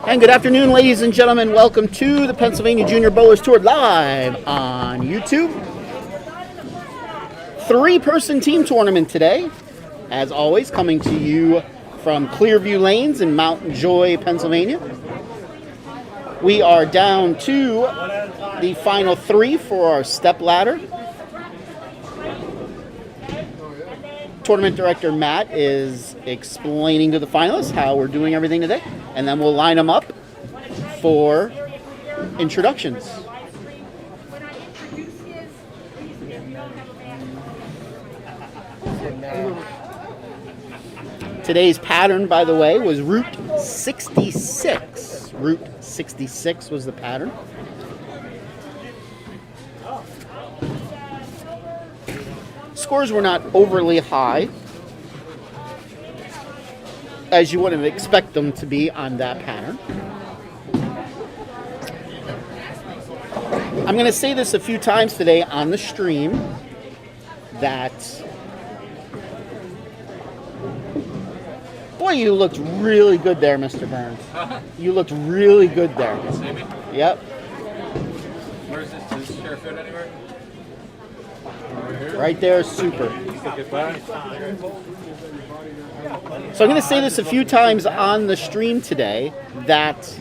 And good afternoon, ladies and gentlemen. Welcome to the Pennsylvania Junior Bowlers Tour live on YouTube. Three-person team tournament today. As always, coming to you from Clearview Lanes in Mountain Joy, Pennsylvania. We are down to the final three for our step ladder. Tournament director Matt is explaining to the finalists how we're doing everything today, and then we'll line them up for introductions. Today's pattern, by the way, was Route 66. Route 66 was the pattern. Scores were not overly high, as you wouldn't expect them to be on that pattern. I'm going to say this a few times today on the stream, that, boy, you looked really good there, Mr. Burns. You looked really good there. Yep. Where's this? Does this share food anywhere? Right there, super. So I'm going to say this a few times on the stream today, that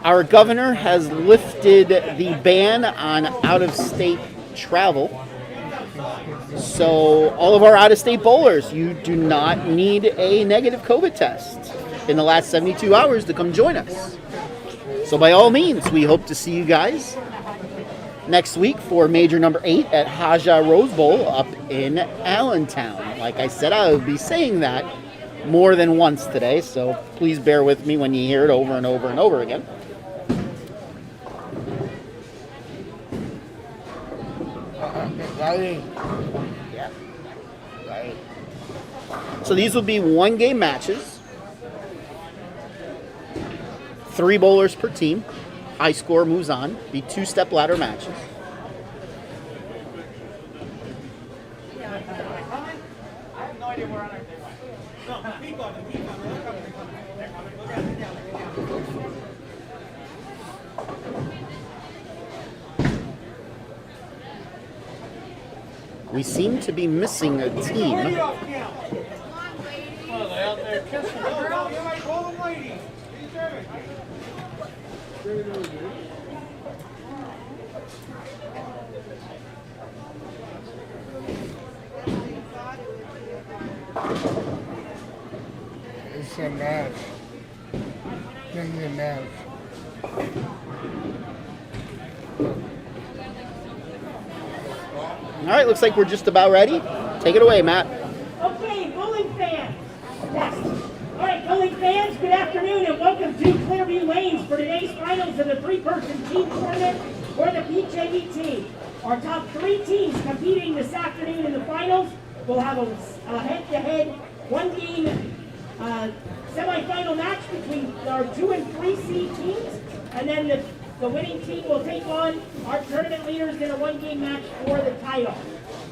our governor has lifted the ban on out-of-state travel. So all of our out-of-state bowlers, you do not need a negative COVID test in the last 72 hours to come join us. So by all means, we hope to see you guys next week for major number 8 at Haja Rose Bowl up in Allentown. Like I said, I will be saying that more than once today, so please bear with me when you hear it over and over and over again. Yeah. Right. So these will be one-game matches. 3 bowlers per team. High score moves on. Be 2-step ladder matches. We seem to be missing a team. It's a match. Give me a match. All right, looks like we're just about ready. Take it away, Matt. Okay, bowling fans. Next. All right, bowling fans, good afternoon and welcome to Clearview Lanes for today's finals of the 3-person team tournament for the PJBT. Our top 3 teams competing this afternoon in the finals will have a head-to-head one-game semifinal match between our 2 and 3 seed teams, and then the winning team will take on our tournament leaders in a one-game match for the title.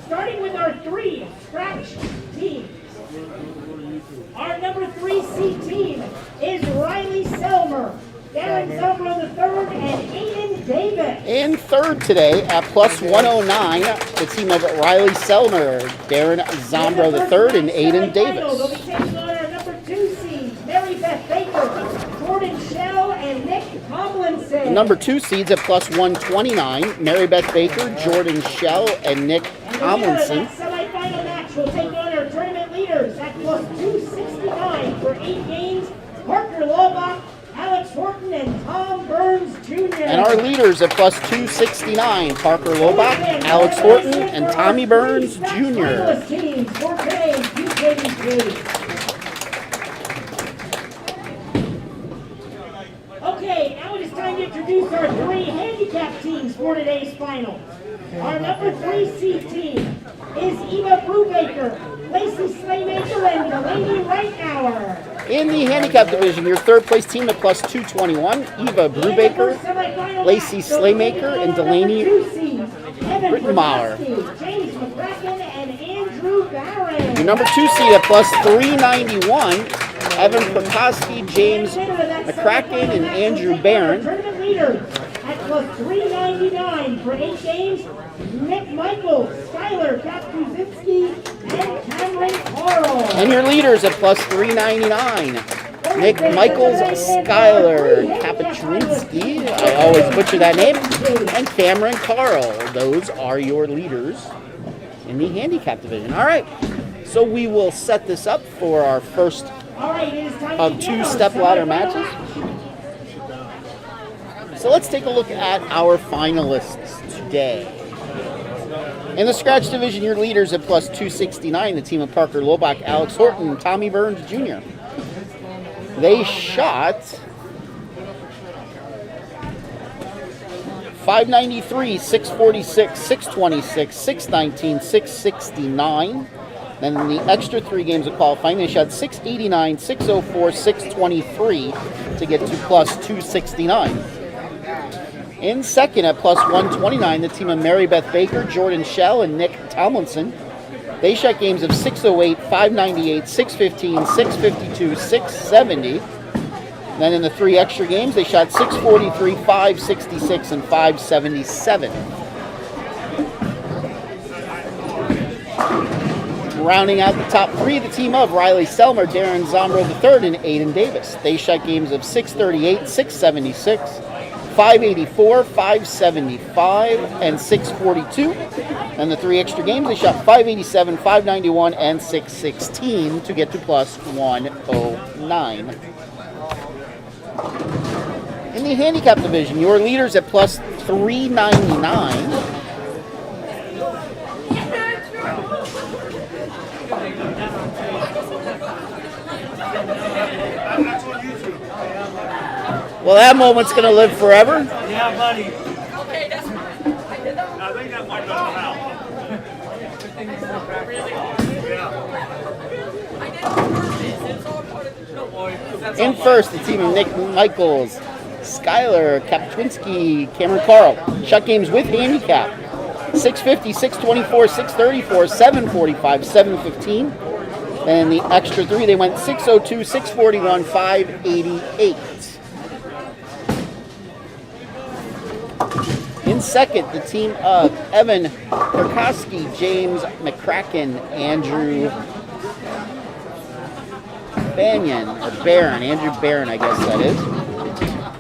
Starting with our 3 scratch teams. Our number 3 seed team is Riley Selmer, Darren Zombro III, and Aiden Davis. In third today at plus 109, the team of Riley Selmer, Darren Zombro III, and Aiden Davis. They'll be taking on our number 2 seeds, Mary Beth Baker, Jordan Shell, and Nick Tomlinson. The number 2 seeds at plus 129, Mary Beth Baker, Jordan Shell, and Nick Tomlinson. And the semifinal match will take on our tournament leaders at plus 269 for 8 games, Parker Laubach, Alex Horton, and Tom Burns Jr. And our leaders at plus 269, Parker Laubach, Alex Horton, and Tommy Burns Jr. Finalist teams for today's PJBT. Okay, now it is time to introduce our 3 handicap teams for today's finals. Our number 3 seed team is Eva Brubaker, Lacey Slaymaker, and Delaney Righthour. In the handicap division, your third place team at plus 221, Eva Brubaker, Lacey Slaymaker, and Delaney Rittenmauer. James McCracken, and Andrew Barron. Your number 2 seed at plus 391, Evan Prokoski, James McCracken and Andrew Barron. Tournament leaders at plus 399 for 8 games. Nick Michaels, Skylar Kapczynski, and Cameron Carl. And your leaders at plus 399. Nick Michaels, Skylar Kapczynski, I always butcher that name, and Cameron Carl. Those are your leaders in the handicap division. All right, so we will set this up for our first of 2 step-ladder matches. So let's take a look at our finalists today. In the scratch division, your leaders at plus 269, the team of Parker Lobach, Alex Horton, and Tommy Burns Jr. They shot 593, 646, 626, 619, 669. Then in the extra 3 games of qualifying, they shot 689, 604, 623 to get to plus 269. In second at plus 129, the team of Mary Beth Baker, Jordan Shell, and Nick Tomlinson. They shot games of 608, 598, 615, 652, 670. Then in the 3 extra games, they shot 643, 566, and 577. Rounding out the top 3, the team of Riley Selmer, Darren Zombro III, and Aiden Davis. They shot games of 638, 676, 584, 575, and 642. And the 3 extra games, they shot 587, 591, and 616 to get to plus 109. In the handicap division, your leaders at plus 399. Well, that moment's going to live forever. Yeah, buddy. Okay, that's I think that might go out. In first, the team of Nick Michaels, Skylar Kapczynski, Cameron Carl. Shot games with handicap. 650, 624, 634, 745, 715. Then the extra 3, they went 602, 641, 588. In second, the team of Evan Perkowski, James McCracken, Andrew Andrew Barron, I guess that is.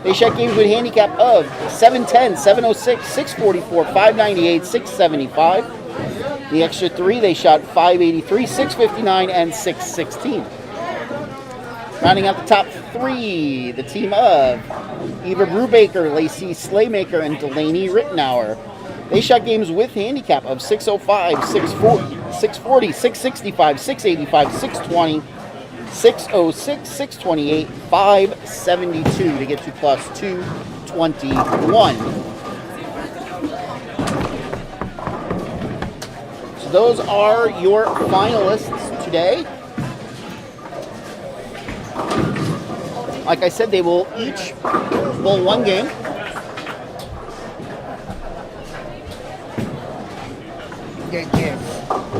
They shot games with a handicap of 710, 706, 644, 598, 675. The extra 3, they shot 583, 659, and 616. Rounding out the top 3, the team of Eva Brubaker, Lacey Slaymaker, and Delaney Rittenauer. They shot games with handicap of 605, 640, 665, 685, 620, 606, 628, 572 to get to plus 221. So those are your finalists today. Like I said, they will each bowl 1 game.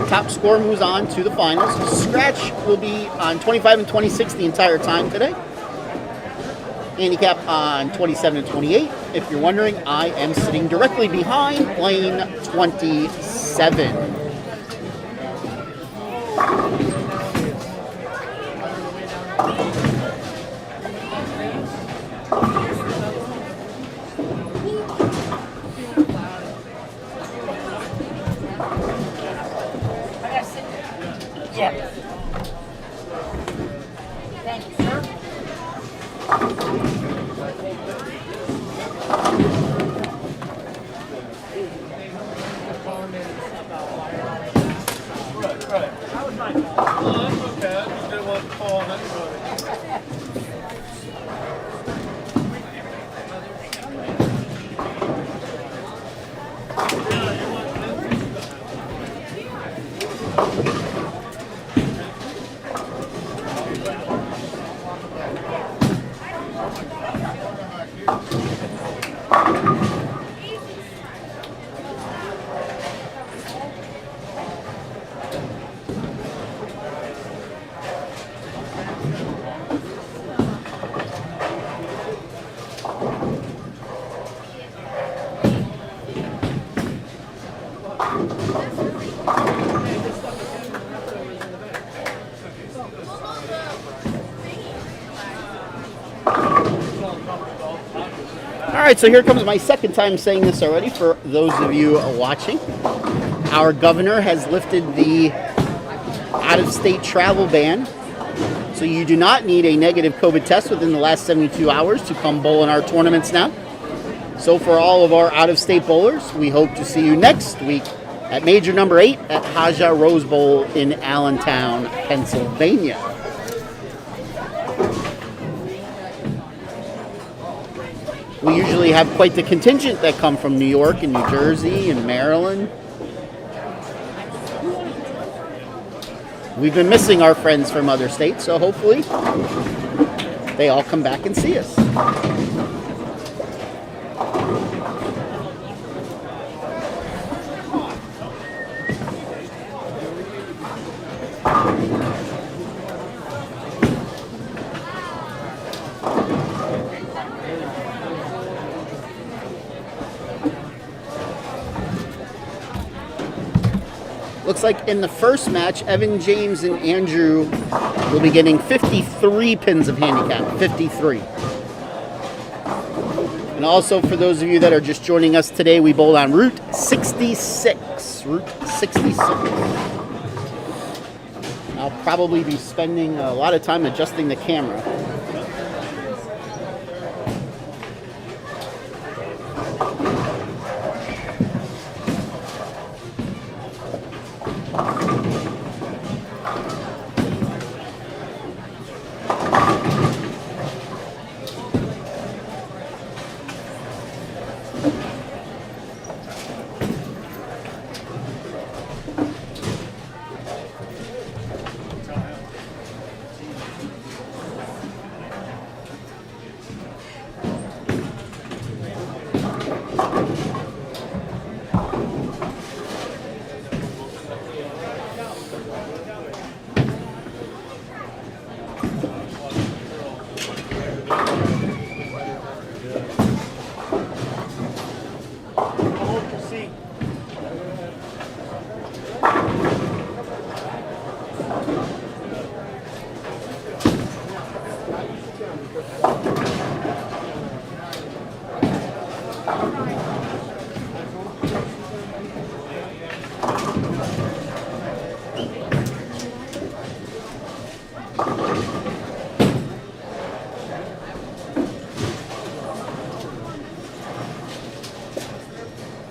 Top score moves on to the finals. Scratch will be on 25 and 26 the entire time today. Handicap on 27 and 28. If you're wondering, I am sitting directly behind lane 27. right, so here comes my second time saying this already for those of you watching. Our governor has lifted the out-of-state travel ban, so you do not need a negative COVID test within the last 72 hours to come bowl in our tournaments now. So for all of our out-of-state bowlers, we hope to see you next week at Major Number 8 at Haja Rose Bowl in Allentown, Pennsylvania. We usually have quite the contingent that come from New York and New Jersey and Maryland. We've been missing our friends from other states, so hopefully they all come back and see us. Looks like in the first match, Evan, James, and Andrew will be getting 53 pins of handicap. 53. And also, for those of you that are just joining us today, we bowled on Route 66. Route 66. I'll probably be spending a lot of time adjusting the camera.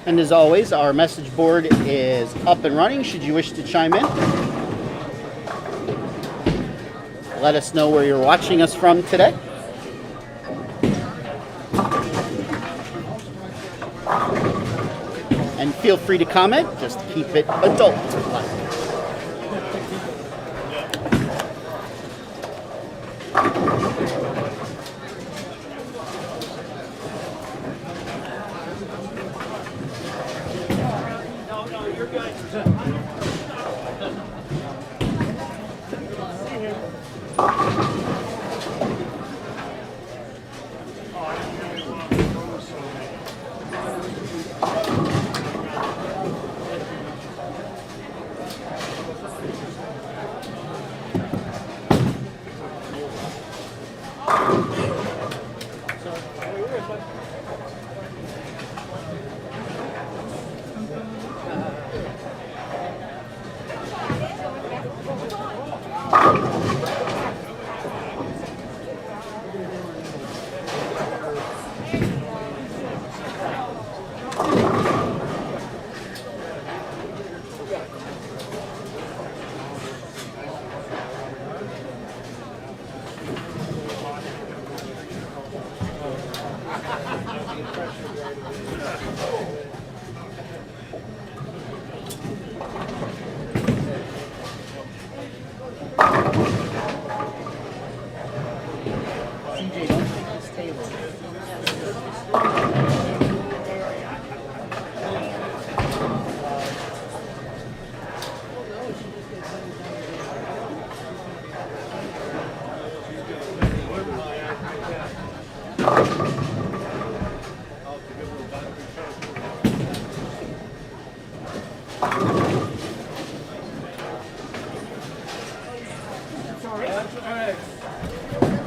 And as always, our message board is up and running should you wish to chime in. Let us know where you're watching us from today. And feel free to comment, just keep it adult.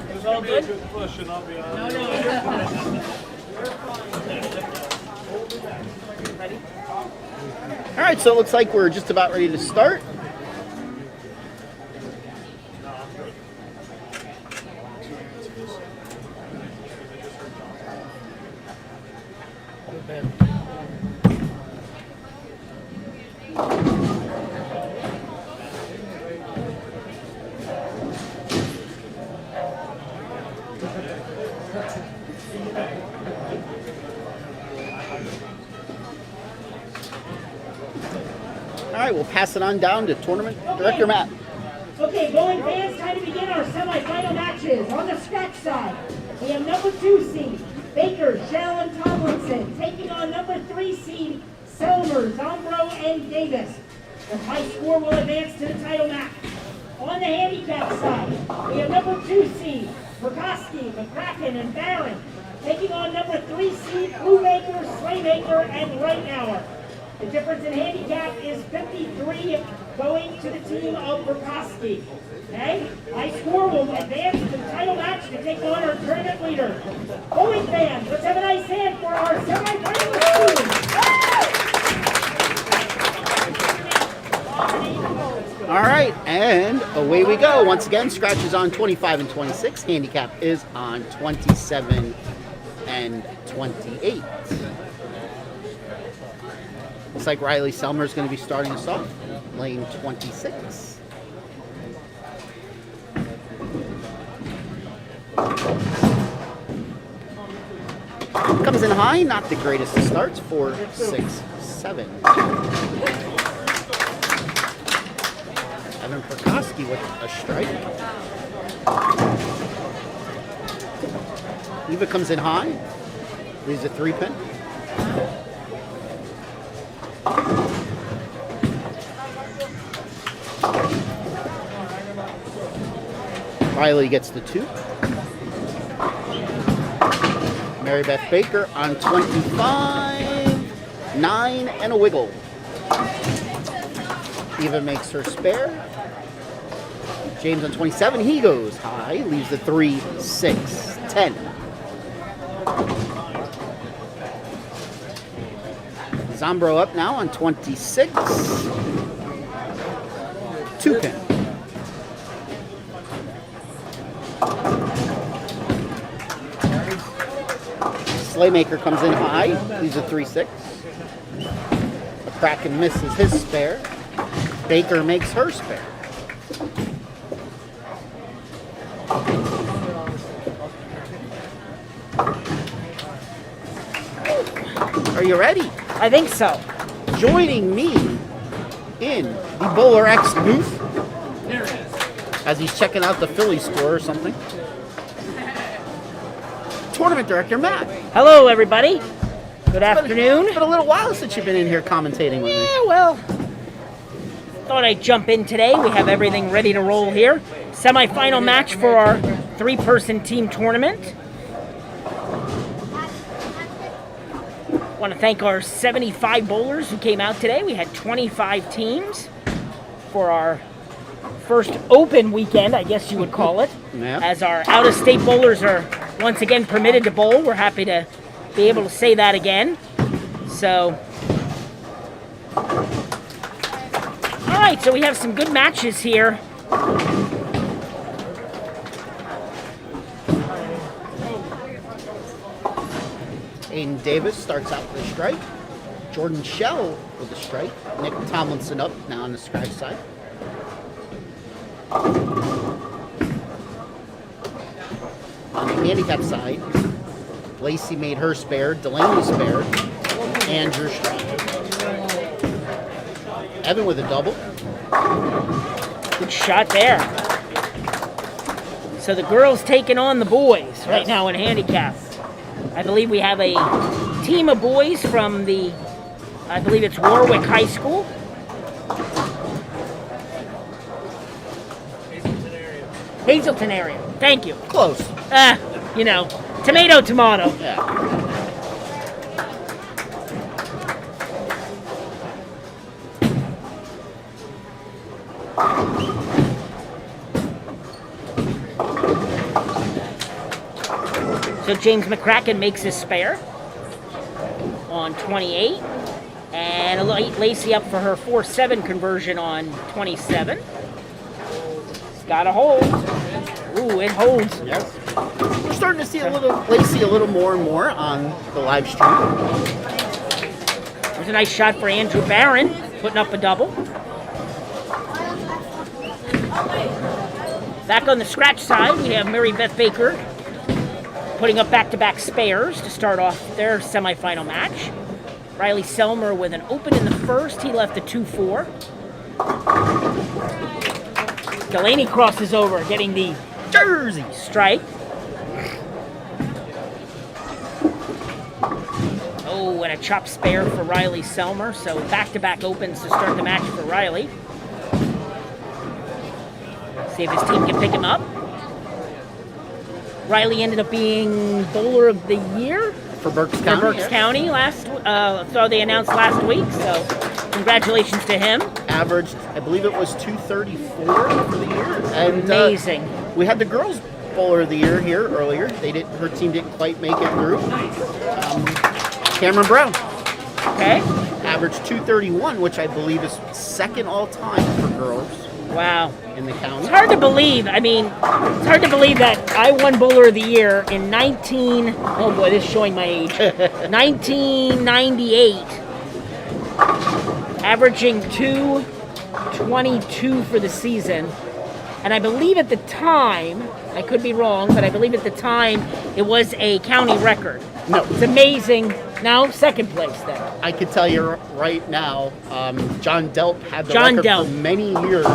It was all good? Good push, and I'll be honest. No. right, so it looks like we're just about ready to start. All right, we'll pass it on down to Tournament Director Matt. Okay, bowling fans, time to begin our semifinal matches. On the scratch side, we have number 2 seed, Baker, Shell, and Tomlinson, taking on number 3 seed, Selmer, Zombro, and Davis. The high score will advance to the title match. On the handicap side, we have number 2 seed, Burkowski, McCracken, and Barron, taking on number 3 seed, Bluemaker, Slaymaker, and Reitnauer. The difference in handicap is 53 going to the team of Burkowski. Okay? High score will advance to the title match to take on our tournament leader. Bowling fans, let's have a nice hand for our semifinalist team. All right, and away we go. Once again, scratch is on 25 and 26. Handicap is on 27 and 28. Looks like Riley Selmer is going to be starting us off, lane 26. Comes in high, not the greatest of starts, 4, 6, 7. Evan Prokowski with a strike. Eva comes in high, leaves a 3-pin. Riley gets the 2. Mary Beth Baker on 25, 9 and a wiggle. Eva makes her spare. James on 27, he goes high, leaves the 3, 6, 10. Zombro up now on 26, 2-pin. Slaymaker comes in high, leaves a 3-6. McCracken misses his spare. Baker makes her spare. Are you ready? I think so. Joining me in the Bowler X booth as he's checking out the Philly score or something. Tournament Director Matt. Hello, everybody. Good afternoon. It's been a little while since you've been in here commentating with me. Yeah, well, thought I'd jump in today. We have everything ready to roll here. Semi-final match for our 3-person team tournament. Want to thank our 75 bowlers who came out today. We had 25 teams for our first open weekend, I guess you would call it. Yeah. As our out-of-state bowlers are once again permitted to bowl. We're happy to be able to say that again. So, all right, so we have some good matches here. Aiden Davis starts out with a strike. Jordan Shell with a strike. Nick Tomlinson up now on the scratch side. On the handicap side, Lacey made her spare, Delaney spare, Andrew strike. Evan with a double. Good shot there. So the girls taking on the boys right now in handicap. I believe we have a team of boys from the, I believe it's Warwick High School. Hazleton area. Thank you. Close. You know, tomato, tomato. Yeah. So James McCracken makes his spare on 28. And Lacey up for her 4-7 conversion on 27. It's got a hold. Ooh, it holds. Yes. We're starting to see Lacey a little more and more on the live stream. There's a nice shot for Andrew Barron, putting up a double. Back on the scratch side, we have Mary Beth Baker putting up back-to-back spares to start off their semifinal match. Riley Selmer with an open in the first. He left a 2-4. Delaney crosses over, getting the Jersey strike. Oh, and a chop spare for Riley Selmer. So back-to-back opens to start the match for Riley. See if his team can pick him up. Riley ended up being Bowler of the Year For Berks County. for Berks County so they announced last week. So congratulations to him. Averaged, I believe it was 234 for the year. And Amazing. we had the girls bowler of the year here earlier. Her team didn't quite make it through. Cameron Brown Okay. averaged 231, which I believe is second all time for girls Wow. in the county. It's hard to believe. I mean, it's hard to believe that I won Bowler of the Year in oh boy, this is showing my age. 1998. Averaging 222 for the season. And I believe at the time, I could be wrong, but I believe at the time it was a county record. No. It's amazing. Now, second place then. I could tell you right now, John Delp had the John record Delp. for many years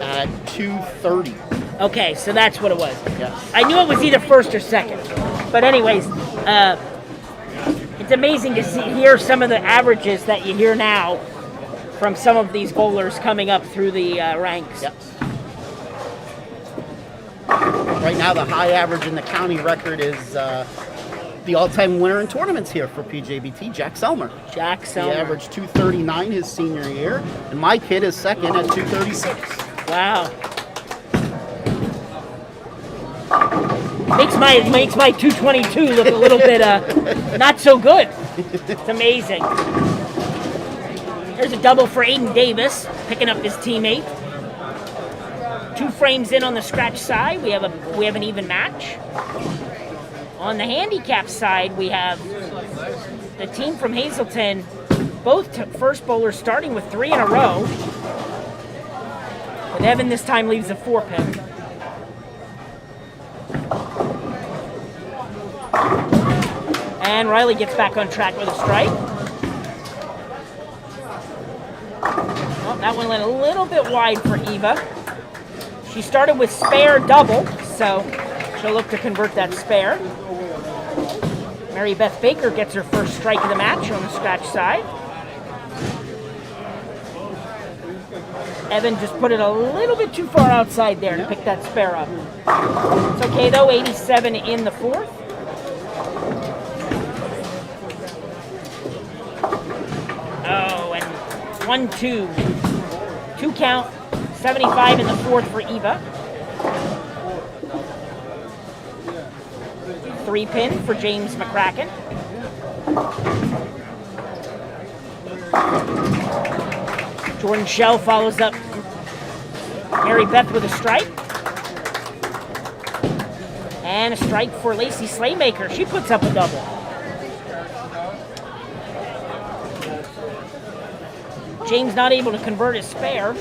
at 230. Okay, so that's what it was. Yes. I knew it was either first or second. But anyways, it's amazing to hear some of the averages that you hear now from some of these bowlers coming up through the ranks. Yes. Right now, the high average in the county record is the all-time winner in tournaments here for PJBT, Jack Selmer. Jack He Selmer. averaged 239 his senior year, and my kid is second at 236. Wow. Makes my 222 look a little bit not so good. It's amazing. There's a double for Aiden Davis, picking up his teammate. 2 frames in on the scratch side. We have an even match. On the handicap side, we have the team from Hazleton, both first bowlers starting with 3 in a row. But Evan this time leaves a 4-pin. And Riley gets back on track with a strike. Well, that one went a little bit wide for Eva. She started with spare double, so she'll look to convert that spare. Mary Beth Baker gets her first strike of the match on the scratch side. Evan just put it a little bit too far outside there to pick that spare up. It's okay though, 87 in the fourth. Oh, and 1-2. 2 count, 75 in the fourth for Eva. 3-pin for James McCracken. Jordan Shell follows up Mary Beth with a strike. And a strike for Lacey Slaymaker. She puts up a double. James not able to convert his spare.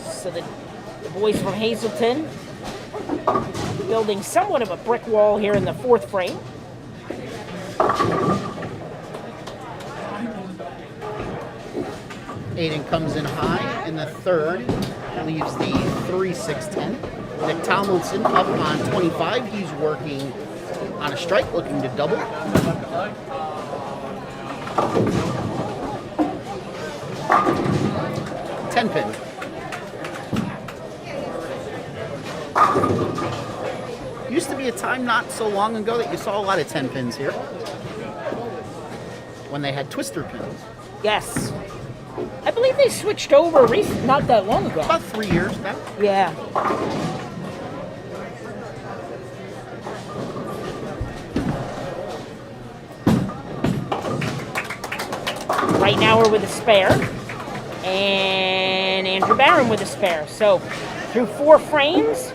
So the boys from Hazleton building somewhat of a brick wall here in the fourth frame. Aiden comes in high in the third, leaves the 3-6-10. Nick Tomlinson up on 25. He's working on a strike, looking to double. Ten-pin. Used to be a time not so long ago that you saw a lot of 10 pins here. When they had twister pins. Yes. I believe they switched over not that long ago. About 3 years now. Yeah. Right now we're with a spare. And Andrew Barron with a spare. So through 4 frames,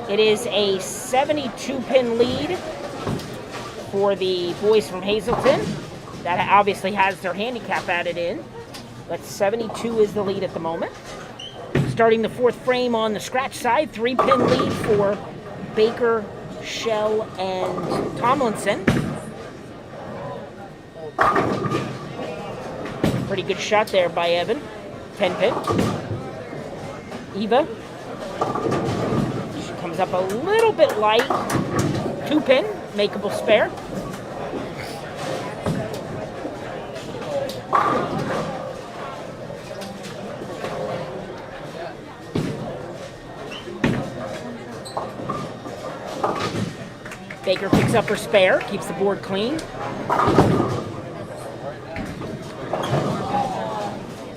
it is a 72-pin lead for the boys from Hazleton. That obviously has their handicap added in. But 72 is the lead at the moment. Starting the 4th frame on the scratch side, 3-pin lead for Baker, Shell, and Tomlinson. Pretty good shot there by Evan. 10-pin. Eva. She comes up a little bit light. 2-pin, makeable spare. Baker picks up her spare, keeps the board clean.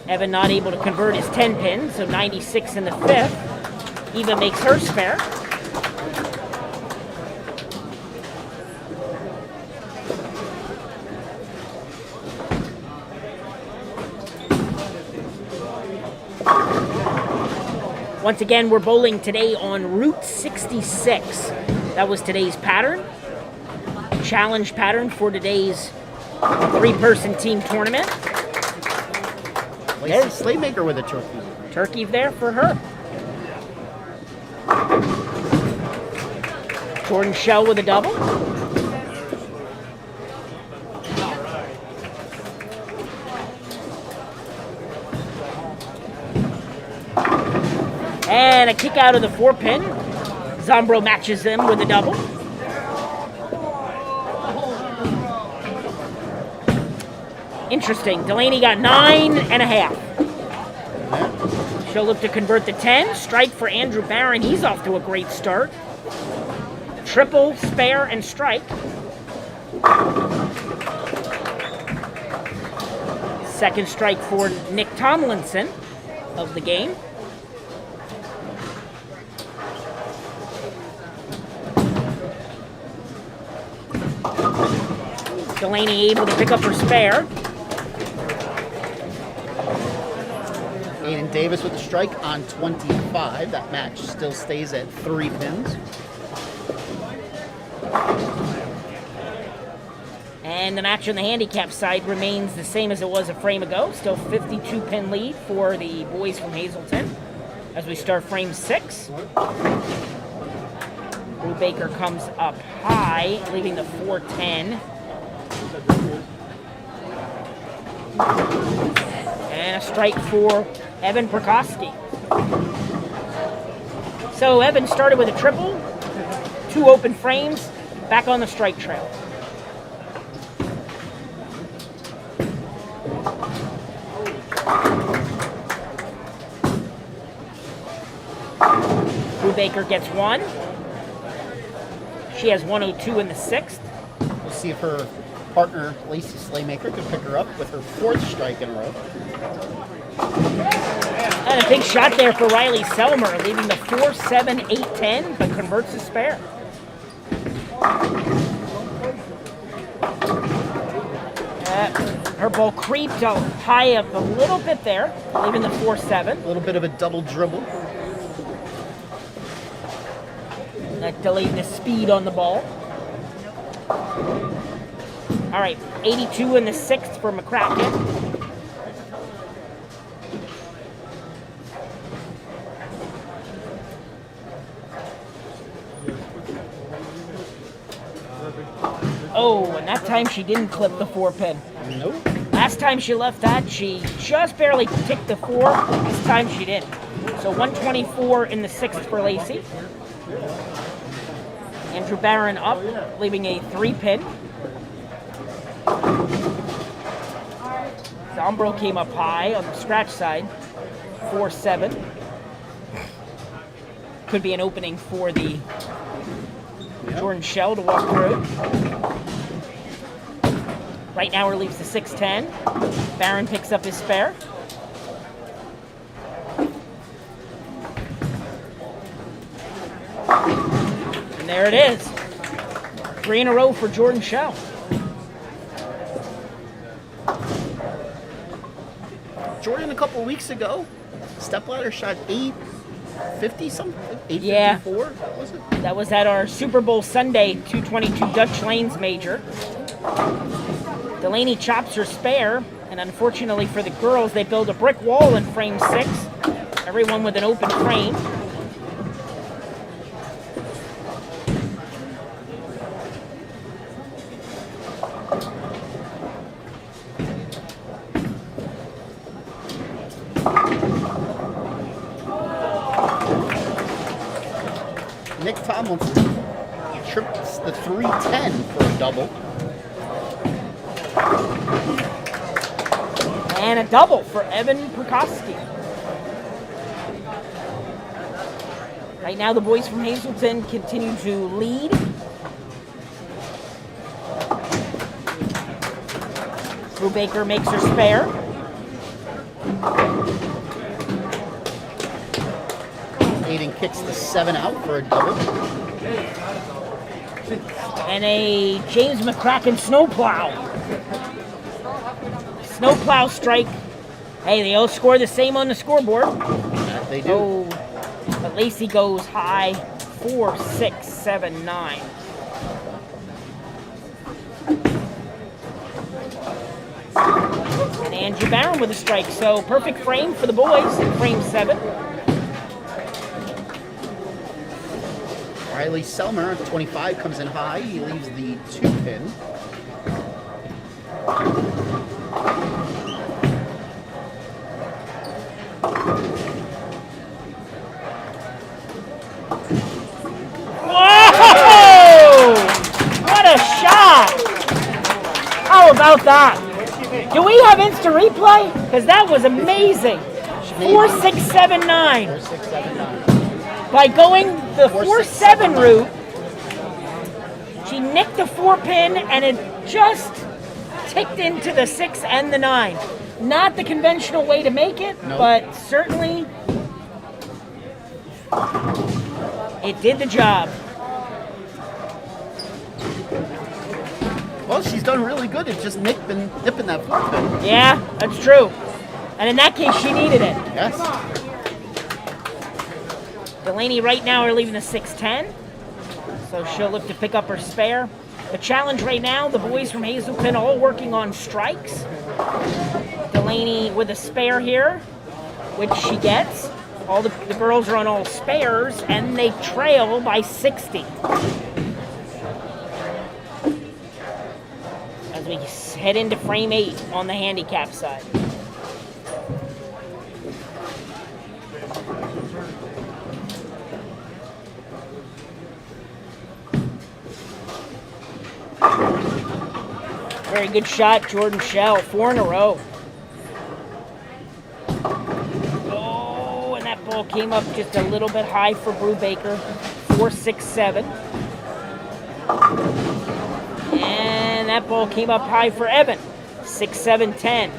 Evan not able to convert his 10-pin, so 96 in the 5th. Eva makes her spare. Once again, we're bowling today on Route 66. That was today's pattern. Challenge pattern for today's 3-person team tournament. Lacey Slaymaker with a turkey. Turkey there for her. Jordan Shell with a double. And a kick out of the 4-pin. Zombro matches them with a double. Interesting. Delaney got 9.5. She'll look to convert the 10. Strike for Andrew Barron. He's off to a great start. Triple, spare, and strike. Second strike for Nick Tomlinson of the game. Delaney able to pick up her spare. Aiden Davis with the strike on 25. That match still stays at 3 pins. And the match on the handicap side remains the same as it was a frame ago. Still 52-pin lead for the boys from Hazleton as we start frame 6. Drew Baker comes up high, leaving the 4-10. And a strike for Evan Prokosky. So Evan started with a triple, 2 open frames, back on the strike trail. Drew Baker gets 1. She has 102 in the 6th. We'll see if her partner, Lacey Slaymaker, can pick her up with her 4th strike in a row. And a big shot there for Riley Selmer, leaving the 4-7, 8-10, but converts the spare. Her ball creeped out high up a little bit there, leaving the 4-7. A little bit of a double dribble. That delayed the speed on the ball. All right, 82 in the 6th for McCracken. Oh, and that time she didn't clip the 4-pin. Nope. Last time she left that, she just barely ticked the 4. This time she didn't. So 124 in the 6th for Lacey. Andrew Barron up, leaving a 3-pin. Zombro came up high on the scratch side, 4-7. Could be an opening for the Jordan Shell to walk through. Right now, leaves the 6-10. Barron picks up his spare. And there it is. 3 in a row for Jordan Shell. Jordan a couple weeks ago, stepladder shot 850 something, 854 was it? That was at our Super Bowl Sunday 222 Dutch Lanes major. Delaney chops her spare, and unfortunately for the girls, they build a brick wall in frame 6. Everyone with an open frame. Nick Tomlinson trips the 310 for a double. And a double for Evan Prokofsky. Right now the boys from Hazleton continue to lead. Brubaker makes her spare. Aiden kicks the 7 out for a double. And a James McCracken snowplow. Snowplow strike. Hey, they all score the same on the scoreboard. That they do. Oh, but Lacey goes high. 4, 6, 7, 9. And Angie Barron with a strike. So perfect frame for the boys in frame 7. Riley Selmer, 25, comes in high. He leaves the 2-pin. Whoa! What a shot! How about that? Do we have instant replay? Because that was amazing. 4, 6, 7, 9. 4, 6, 7, 9. By going the 4, 6, 4-7 7, 9. route, she nicked the 4-pin and it just ticked into the 6 and the 9. Not the conventional way to make it, Nope. but certainly it did the job. Well, she's done really good at just nipping that 4-pin. Yeah, that's true. And in that case, she needed it. Yes. Delaney right now are leaving the 6-10, so she'll look to pick up her spare. The challenge right now, the boys from Hazleton all working on strikes. Delaney with a spare here, which she gets. All the girls are on all spares, and they trail by 60. As we head into frame 8 on the handicap side. Very good shot, Jordan Shell. 4 in a row. Oh, and that ball came up just a little bit high for Brubaker. 4, 6, 7. And that ball came up high for Evan. 6, 7, 10.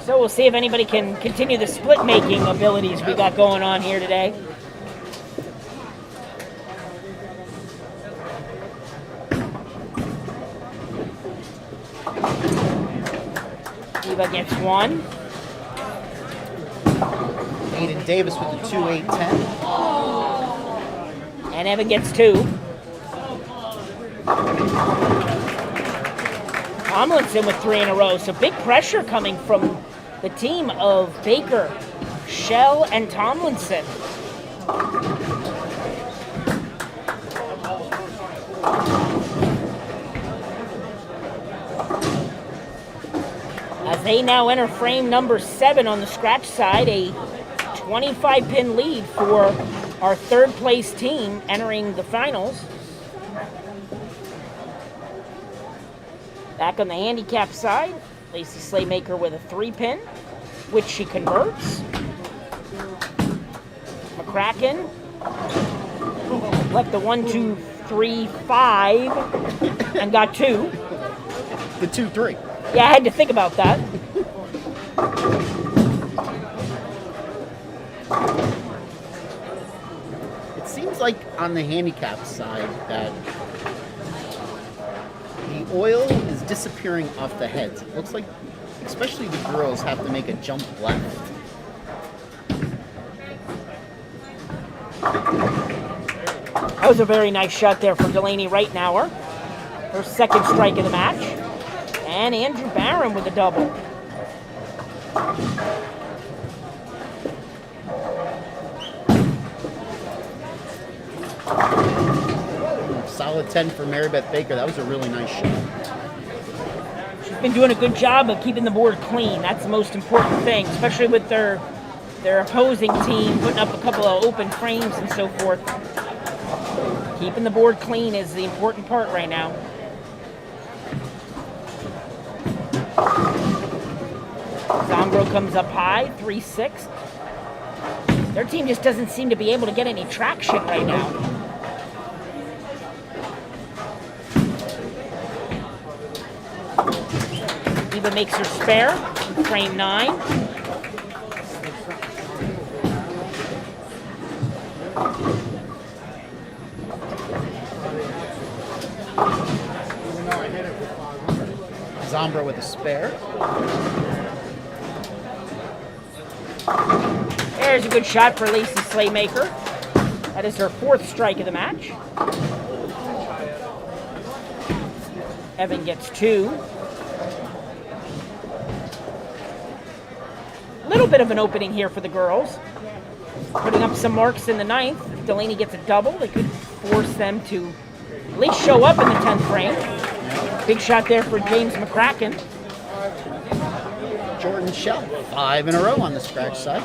So we'll see if anybody can continue the split-making abilities we got going on here today. Eva gets 1. Aiden Davis with the 2, 8, 10. And Evan gets 2. Tomlinson with 3 in a row. So big pressure coming from the team of Baker, Shell, and Tomlinson. As they now enter frame number 7 on the scratch side, a 25-pin lead for our third place team entering the finals. Back on the handicap side, Lacey Slaymaker with a 3-pin, which she converts. McCracken left the 1, 2, 3, 5 and got 2. The 2, 3. Yeah, I had to think about that. It seems like on the handicap side that the oil is disappearing off the heads. It looks like especially the girls, have to make a jump left. That was a very nice shot there from Delaney Reitnauer. Her second strike of the match. And Andrew Barron with a double. Solid 10 for Mary Beth Baker. That was a really nice shot. She's been doing a good job of keeping the board clean. That's the most important thing, especially with their opposing team putting up a couple of open frames and so forth. Keeping the board clean is the important part right now. Zombro comes up high, 3-6. Their team just doesn't seem to be able to get any traction right now. Eva makes her spare, frame 9. Zombro with a spare. There's a good shot for Lacey Slaymaker. That is her 4th strike of the match. Evan gets 2. A little bit of an opening here for the girls. Putting up some marks in the 9th. If Delaney gets a double, it could force them to at least show up in the 10th frame. Big shot there for James McCracken. Jordan Shell, 5 in a row on the scratch side.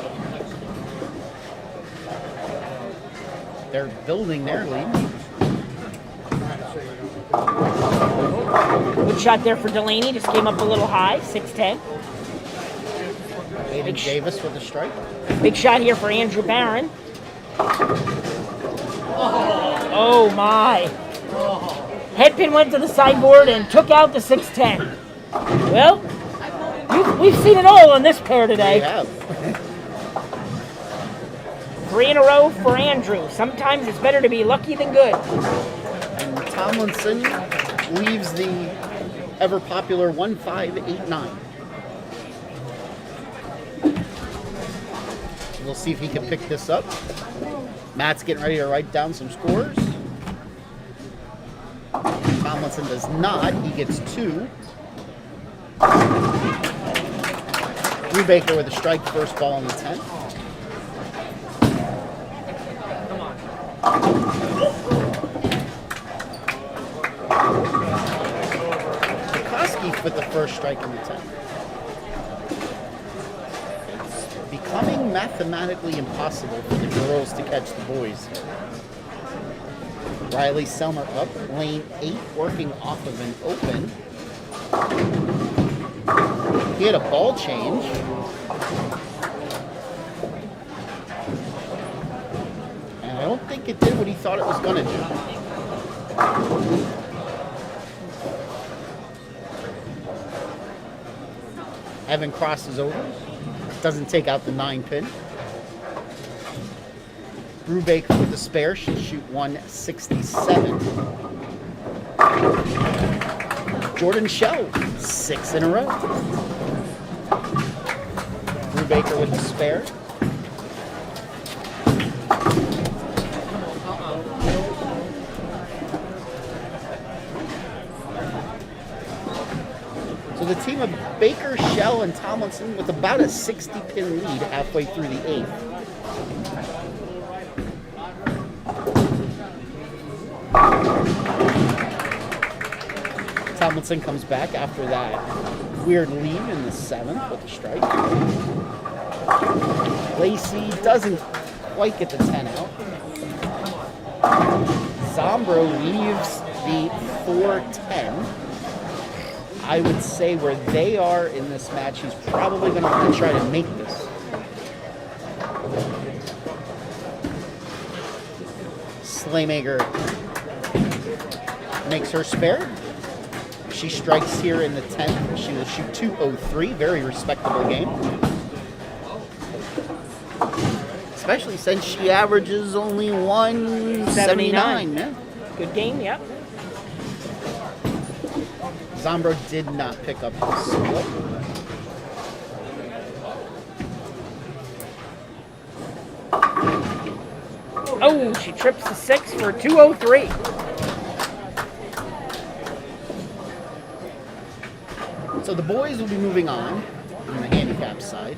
They're building their lead. Good shot there for Delaney. Just came up a little high, 6-10. Aiden Davis with a strike. Big shot here for Andrew Barron. Oh my. Headpin went to the sideboard and took out the 6-10. Well, we've seen it all on this pair today. We have. 3 in a row for Andrew. Sometimes it's better to be lucky than good. And Tomlinson leaves the ever popular 1-5-8-9. We'll see if he can pick this up. Matt's getting ready to write down some scores. Tomlinson does not. He gets 2. Brubaker with a strike, first ball on the 10th. Koski with the first strike in the 10th. Becoming mathematically impossible for the girls to catch the boys. Riley Selmer up, lane 8, working off of an open. He had a ball change. And I don't think it did what he thought it was going to do. Evan crosses over. Doesn't take out the 9-pin. Brubaker with the spare. She'll shoot 167. Jordan Shell, 6 in a row. Brubaker with the spare. So the team of Baker, Shell, and Tomlinson with about a 60-pin lead halfway through the 8th. Tomlinson comes back after that weird lead in the 7th with a strike. Lacey doesn't quite get the 10 out. Zombro leaves the 4-10. I would say where they are in this match, he's probably going to want to try to make this. Slaymaker makes her spare. She strikes here in the 10th. She will shoot 203. Very respectable game. Especially since she averages only 179. Man. Good game, yep. Zombro did not pick up the split. Oh, she trips the 6 for 203. So the boys will be moving on the handicap side.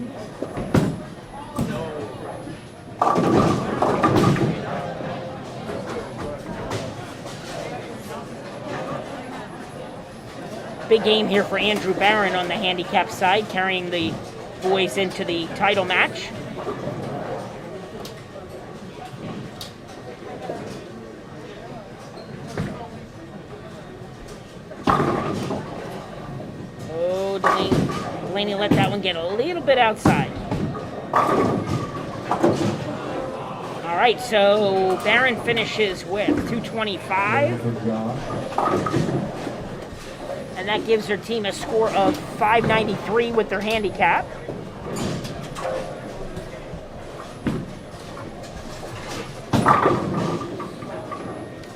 Big game here for Andrew Barron on the handicap side, carrying the boys into the title match. Oh, Delaney let that one get a little bit outside. All right, so Barron finishes with 225. And that gives their team a score of 593 with their handicap.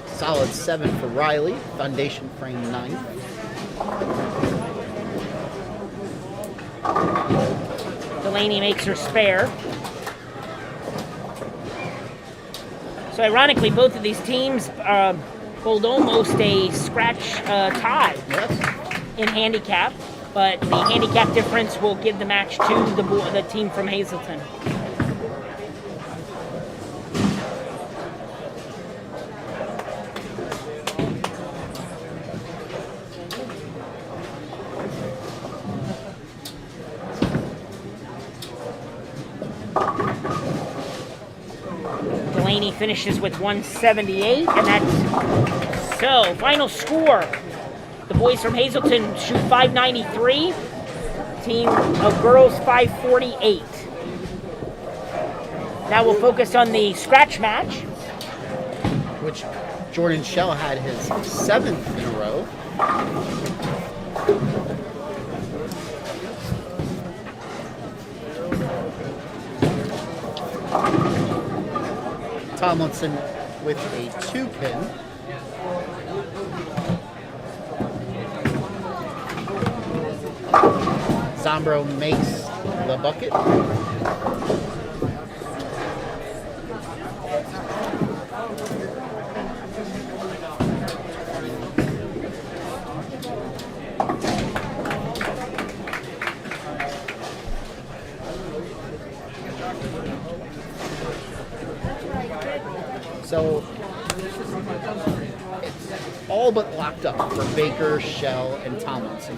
Solid 7 for Riley. Foundation frame 9. Delaney makes her spare. So ironically, both of these teams hold almost a scratch tie in handicap, but the handicap difference will give the match to the team from Hazleton. Delaney finishes with 178, and that's so. Final score. The boys from Hazleton shoot 593. Team of girls 548. Now we'll focus on the scratch match, which Jordan Shell had his 7th in a row. Tomlinson with a 2-pin. Zombro makes the bucket. So it's all but locked up for Baker, Shell, and Tomlinson.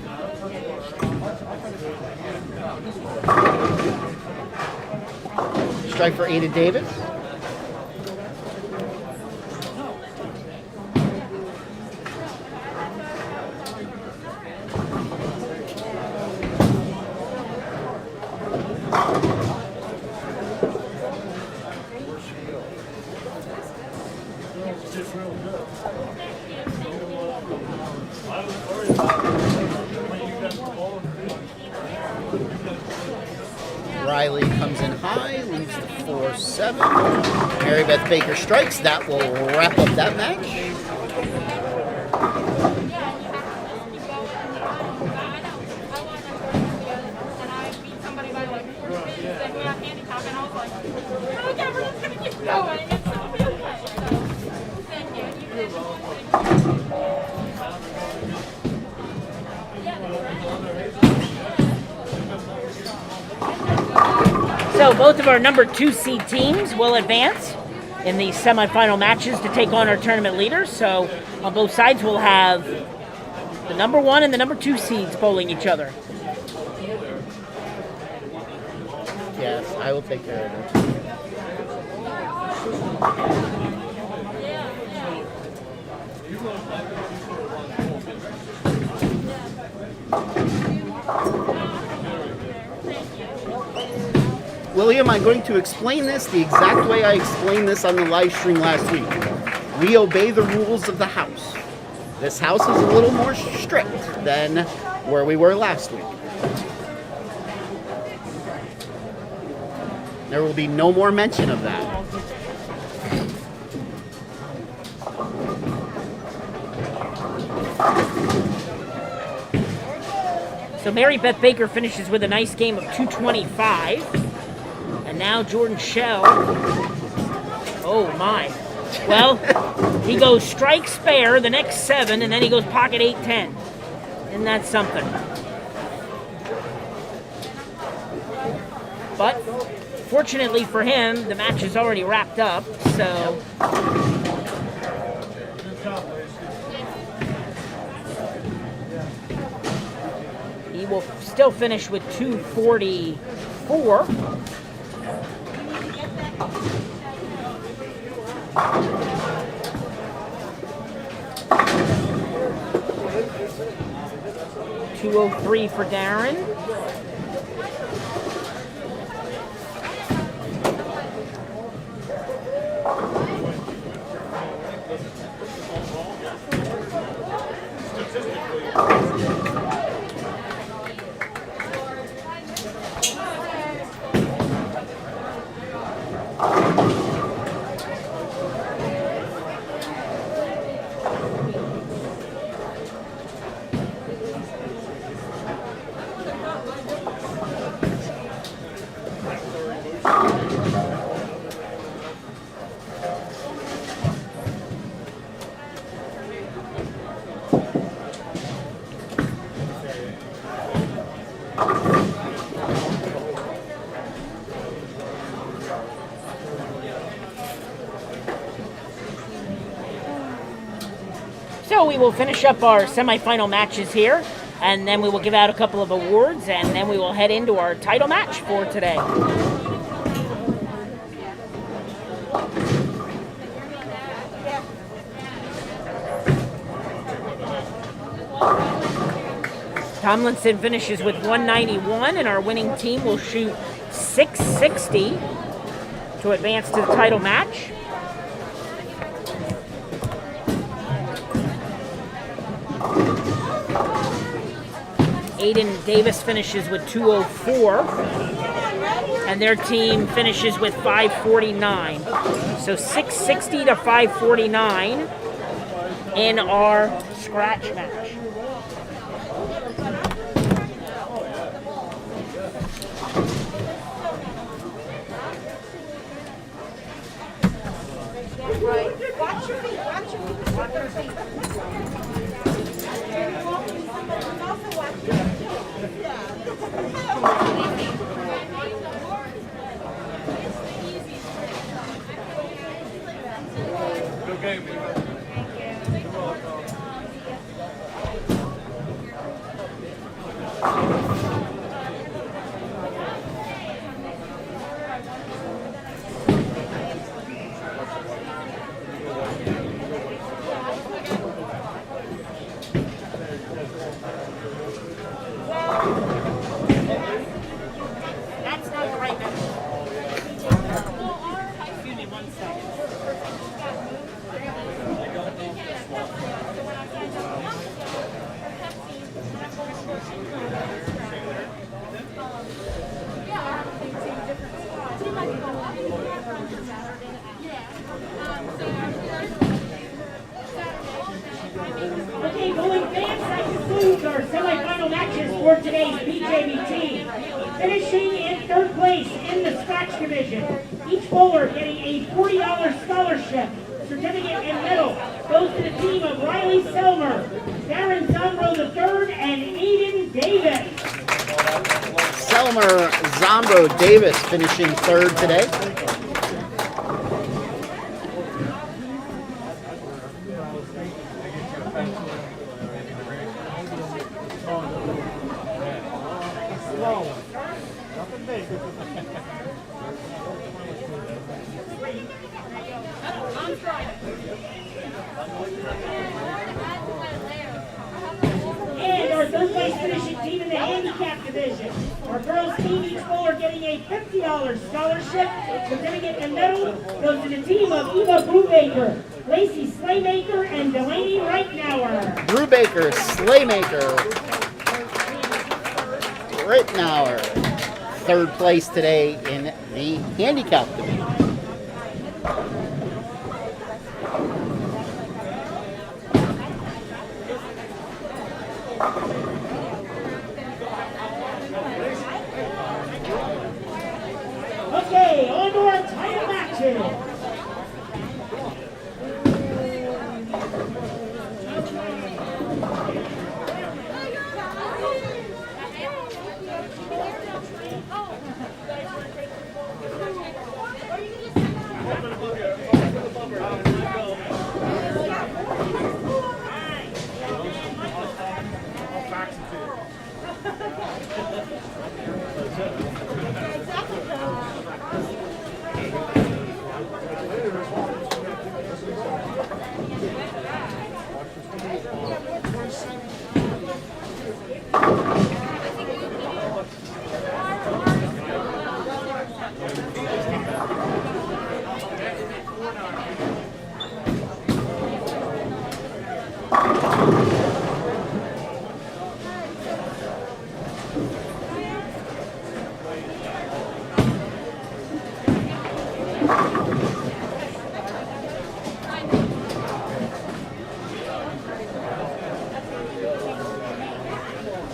Strike for Ada Davis. Riley comes in high, leaves the 4-7. Mary Beth Baker strikes. That will wrap up that match. So both of our number 2 seed teams will advance in the semifinal matches to take on our tournament leaders. So on both sides we'll have the number 1 and the number 2 seeds bowling each other. Yes, I will take care of it. William, I'm going to explain this the exact way I explained this on the live stream last week. We obey the rules of the house. This house is a little more strict than where we were last week. There will be no more mention of that. So Mary Beth Baker finishes with a nice game of 225. And now Jordan Shell Oh my. Well, he goes strike spare the next 7, and then he goes pocket 8-10. Isn't that something? But fortunately for him, the match is already wrapped up, so he will still finish with 244. $203 for Darren. So we will finish up our semifinal matches here, and then we will give out a couple of awards, and then we will head into our title match for today. Tomlinson finishes with 191, and our winning team will shoot 660 to advance to the title match. Aiden Davis finishes with 204, and their team finishes with 549. So 660 to 549 in our scratch match. Watch your feet, watch your feet, watch your feet. Also watch your feet. Good game. That's not the right number. Excuse me 1 second. Okay, bowling fans, that concludes our semifinal matches for today's PJBT. Finishing in third place in the scratch division, each bowler getting a $40 scholarship, certificate and medal goes to the team of Riley Selmer, Darren Zombro III, and Aiden Davis. Selmer, Zombro, Davis finishing third today. And our third place finishing team in the handicap division. Our girls team, each bowler getting a $50 scholarship, certificate and medal goes to the team of Eva Brubaker, Lacey Slaymaker, and Delaney Reitnauer. Brubaker, Slaymaker, Rittenauer, third place today in the handicap division. Okay, on to our title matches.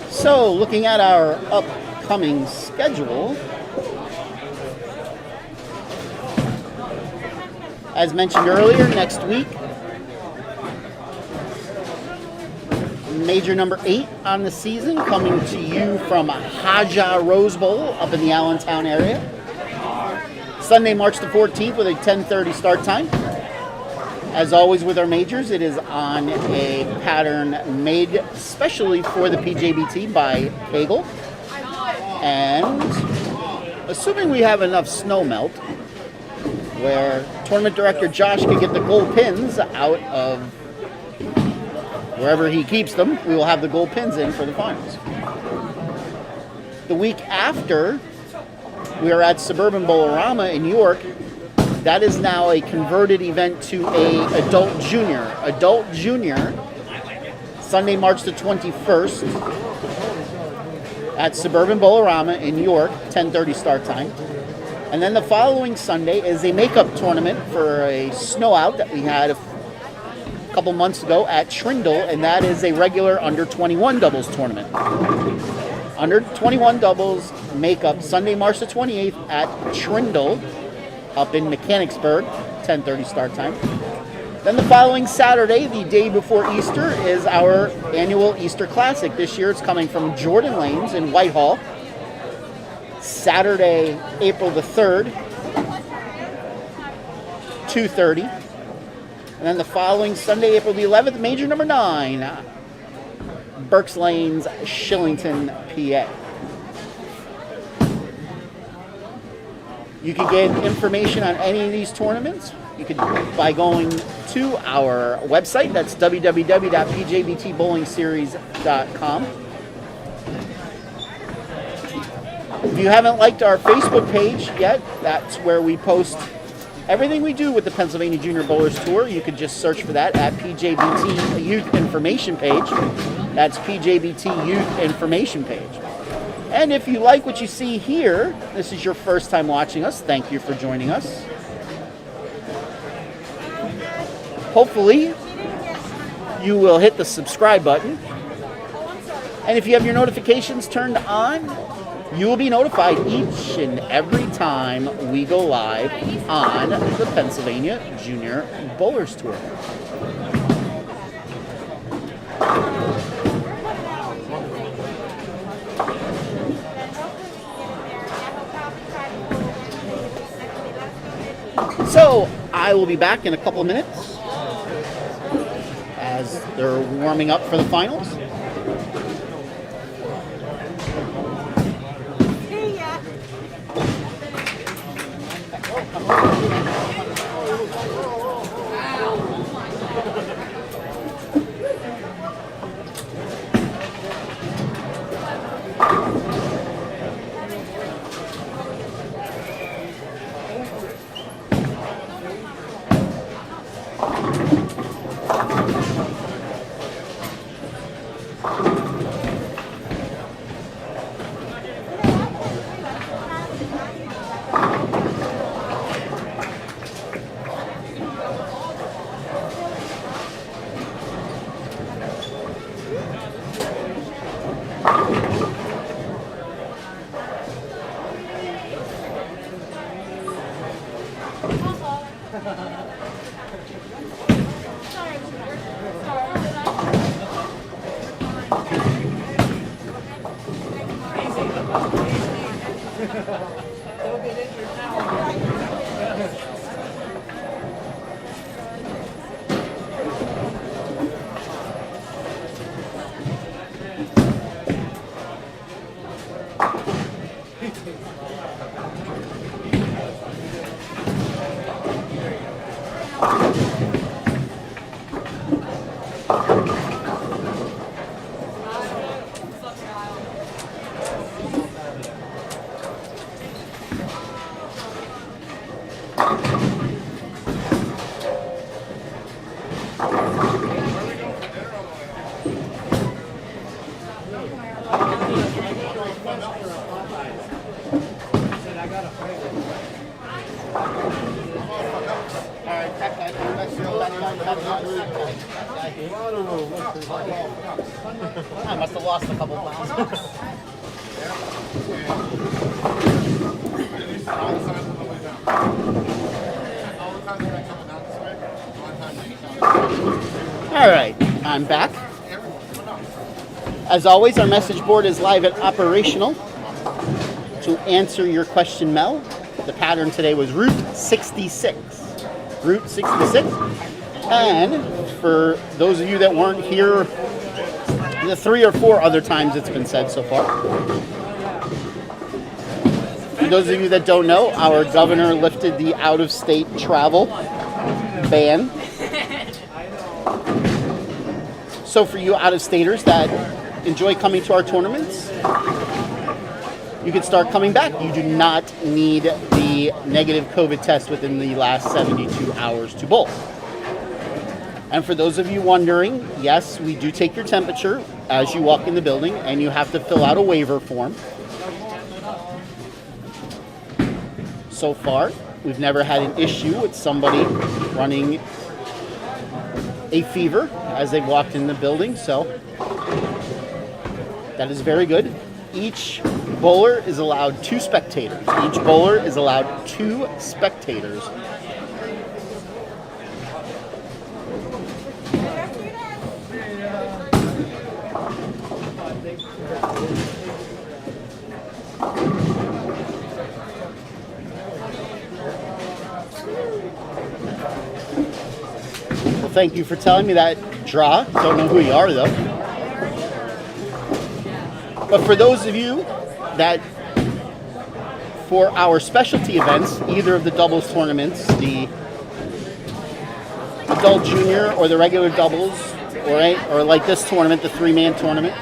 So, looking at our upcoming schedule, as mentioned earlier, next week, major number 8 on the season, coming to you from Haja Rose Bowl up in the Allentown area. Sunday, March the 14th with a 10:30 start time. As always with our majors, it is on a pattern made specially for the PJBT by Kegel. And assuming we have enough snow melt, where tournament director Josh can get the gold pins out of wherever he keeps them, we will have the gold pins in for the finals. The week after, we are at Suburban Bowl-O-Rama in York. That is now a converted event to a adult junior. Adult junior, Sunday, March the 21st at Suburban Bowl-O-Rama in York, 10:30 start time. And then the following Sunday is a makeup tournament for a snow out that we had a couple months ago at Trindle, and that is a regular under 21 doubles tournament. Under 21 doubles makeup, Sunday, March the 28th at Trindle, up in Mechanicsburg, 10:30 start time. Then the following Saturday, the day before Easter, is our annual Easter Classic. This year it's coming from Jordan Lanes in Whitehall. Saturday, April the 3rd, 2:30. And then the following Sunday, April the 11th, major number 9, Berks Lanes, Shillington, PA. You can get information on any of these tournaments. You can by going to our website. That's www.pjbtbowlingseries.com. If you haven't liked our Facebook page yet, that's where we post everything we do with the Pennsylvania Junior Bowlers Tour. You could just search for that at PJBT Youth Information Page. That's PJBT Youth Information Page. And if you like what you see here, this is your first time watching us, thank you for joining us. Hopefully, you will hit the subscribe button. And if you have your notifications turned on, you will be notified each and every time we go live on the Pennsylvania Junior Bowlers Tour. So, I will be back in a couple of minutes as they're warming up for the finals. I must have lost a couple pounds. All right, I'm back. As always, our message board is live and operational. To answer your question, Mel, the pattern today was Route 66. Route 66. And for those of you that weren't here the 3 or 4 other times it's been said so far, for those of you that don't know, our governor lifted the out-of-state travel ban. So for you out-of-staters that enjoy coming to our tournaments, you can start coming back. You do not need the negative COVID test within the last 72 hours to bowl. And for those of you wondering, yes, we do take your temperature as you walk in the building, and you have to fill out a waiver form. So far, we've never had an issue with somebody running a fever as they walked in the building, so that is very good. Each bowler is allowed 2 spectators. Each bowler is allowed 2 spectators. Well, thank you for telling me that, Draw. Don't know who you are, though. But for those of you that, for our specialty events, either of the doubles tournaments, the adult junior or the regular doubles, or like this tournament, the 3-man tournament,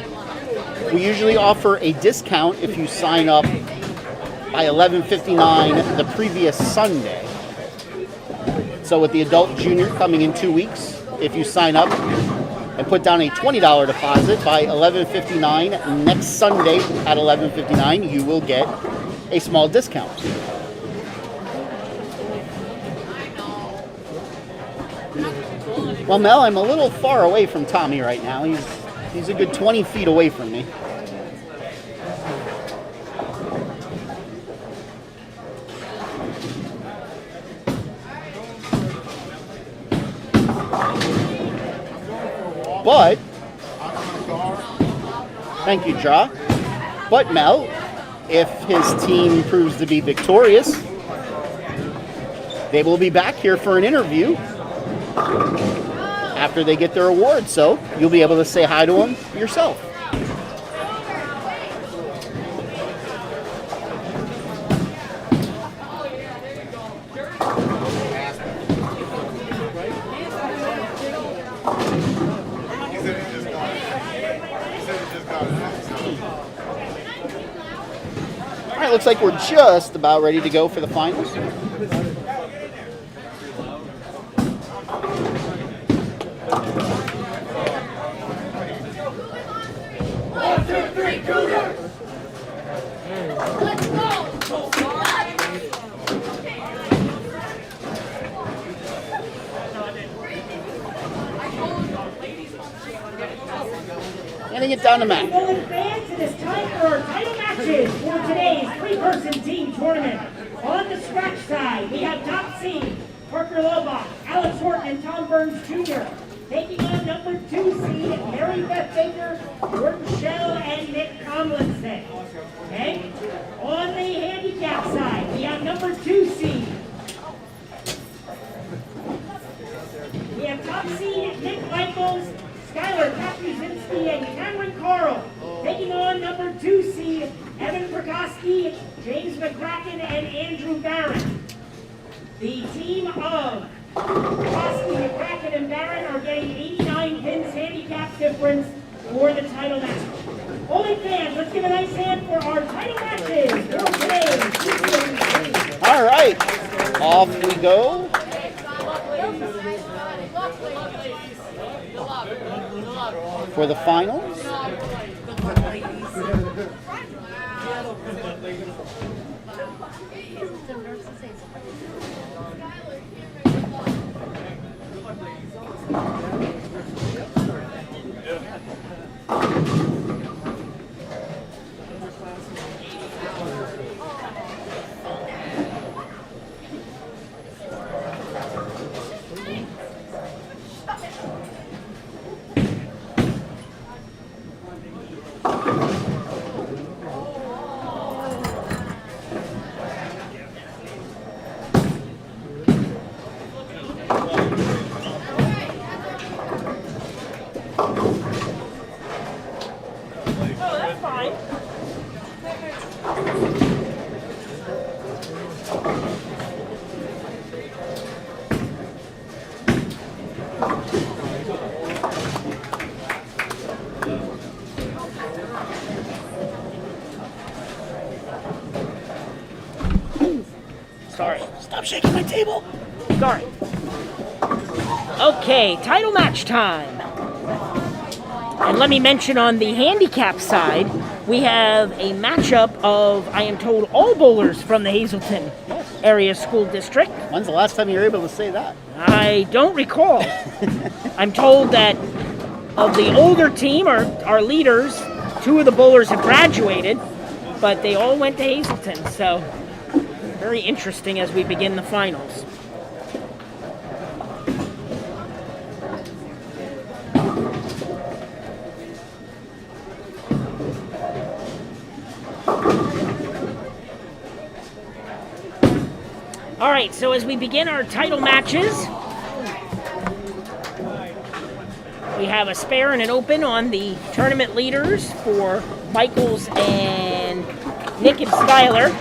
we usually offer a discount if you sign up by 11:59 the previous Sunday. So with the adult junior coming in 2 weeks, if you sign up and put down a $20 deposit by 11:59 next Sunday at 11:59, you will get a small discount. Well, Mel, I'm a little far away from Tommy right now. He's a good 20 feet away from me. But, thank you, Draw. But Mel, if his team proves to be victorious, they will be back here for an interview after they get their award, so you'll be able to say hi to them yourself. All right, looks like we're just about ready to go for the finals. Getting it down to Matt. Bowling fans, it is time for our title matches for today's 3-person team tournament. On the scratch side, we have top seed Parker Lobach, Alex Horton, and Tom Burns Jr. Taking on number 2 seed Mary Beth Baker, Jordan Shell, and Nick Tomlinson. Okay? On the handicap side, we have number 2 seed. We have top seed Nick Michaels, Skylar Kapuzinski, and Cameron Carl. Taking on number 2 seed Evan Prokosky, James McCracken, and Andrew Barron. The team of Prokosky, McCracken, and Barron are getting 89 pins handicap difference for the title match. Holy fans, let's give a nice hand for our title matches for today. All right, off we go. For the finals. Sorry. Stop shaking my table. Sorry. Okay, title match time. And let me mention on the handicap side, we have a matchup of, I am told, all bowlers from the Hazleton area school district. When's the last time you were able to say that? I don't recall. I'm told that of the older team, our leaders, 2 of the bowlers have graduated, but they all went to Hazleton, so very interesting as we begin the finals. All right, so as we begin our title matches, we have a spare and an open on the tournament leaders for Michaels and Nick and Skylar.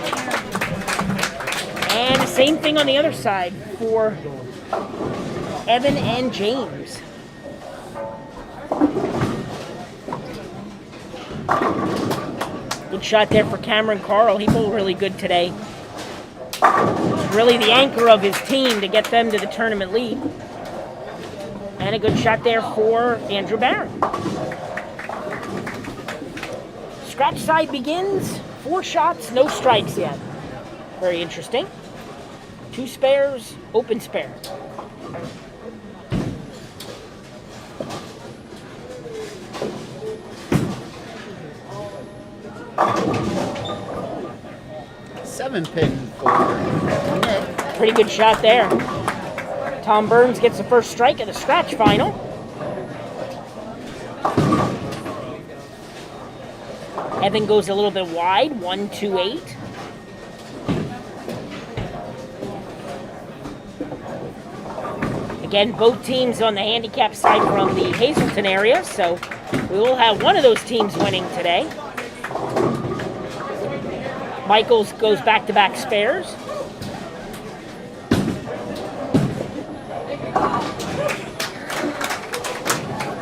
And the same thing on the other side for Evan and James. Good shot there for Cameron Carl. He bowled really good today. Really the anchor of his team to get them to the tournament lead. And a good shot there for Andrew Barron. Scratch side begins. 4 shots, no strikes yet. Very interesting. 2 spares, open spare. Seven pin for Nick. Pretty good shot there. Tom Burns gets the first strike of the scratch final. Evan goes a little bit wide, 1-2-8. Again, both teams on the handicap side from the Hazleton area, so we will have one of those teams winning today. Michaels goes back-to-back spares.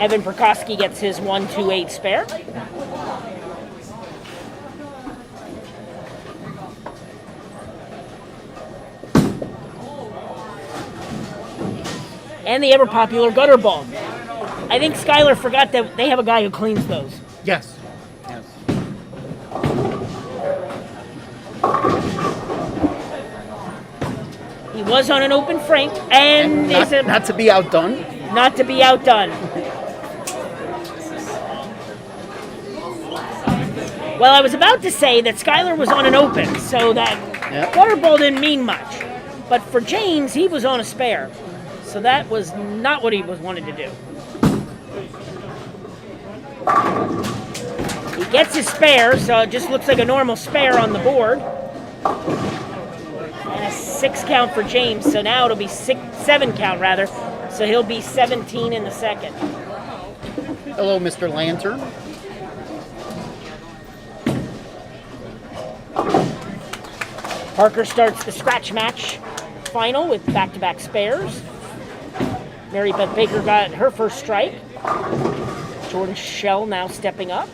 Evan Prokosky gets his 1-2-8 spare. And the ever-popular gutter ball. I think Skylar forgot that they have a guy who cleans those. Yes. Yes. He was on an open frame, and Not to be outdone. not to be outdone. Well, I was about to say that Skylar was on an open, so that gutter ball didn't mean much. But for James, he was on a spare. So that was not what he wanted to do. He gets his spare, so it just looks like a normal spare on the board. And a 6 count for James, so now it'll be 7 count rather. So he'll be 17 in the second. Hello, Mr. Lantern. Parker starts the scratch match final with back-to-back spares. Mary Beth Baker got her first strike. Jordan Shell now stepping up.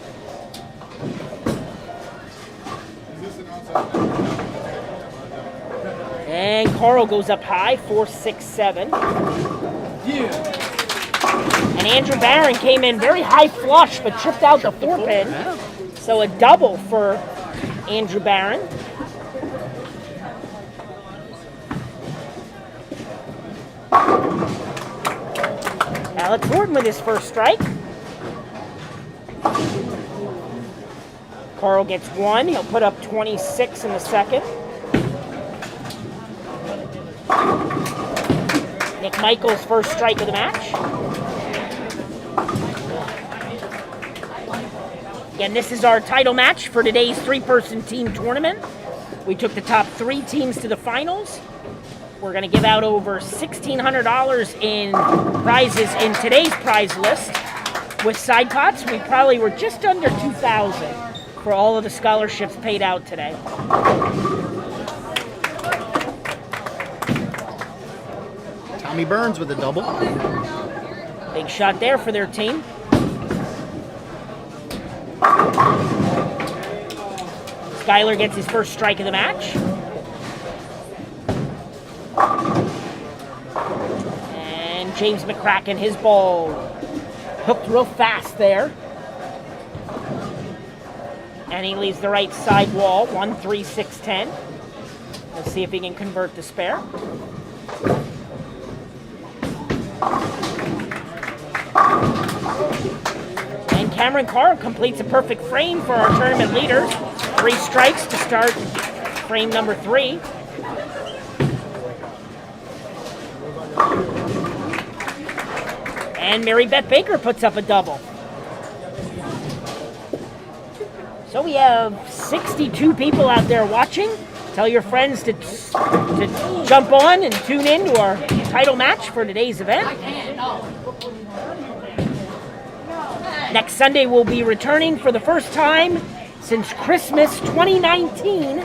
And Carl goes up high, 4-6-7. And Andrew Barron came in very high flush, but tripped out the 4-pin. So a double for Andrew Barron. Alex Horton with his first strike. Carl gets 1. He'll put up 26 in the second. Nick Michaels' first strike of the match. Again, this is our title match for today's 3-person team tournament. We took the top 3 teams to the finals. We're going to give out over $1,600 in prizes in today's prize list. With side pots, we probably were just under $2,000 for all of the scholarships paid out today. Tommy Burns with a double. Big shot there for their team. Skyler gets his first strike of the match. And James McCracken, his ball hooked real fast there. And he leaves the right side wall, 1-3-6-10. Let's see if he can convert the spare. And Cameron Carr completes a perfect frame for our tournament leaders. 3 strikes to start frame number 3. And Mary Beth Baker puts up a double. So we have 62 people out there watching. Tell your friends to jump on and tune in to our title match for today's event. Next Sunday we'll be returning for the first time since Christmas 2019.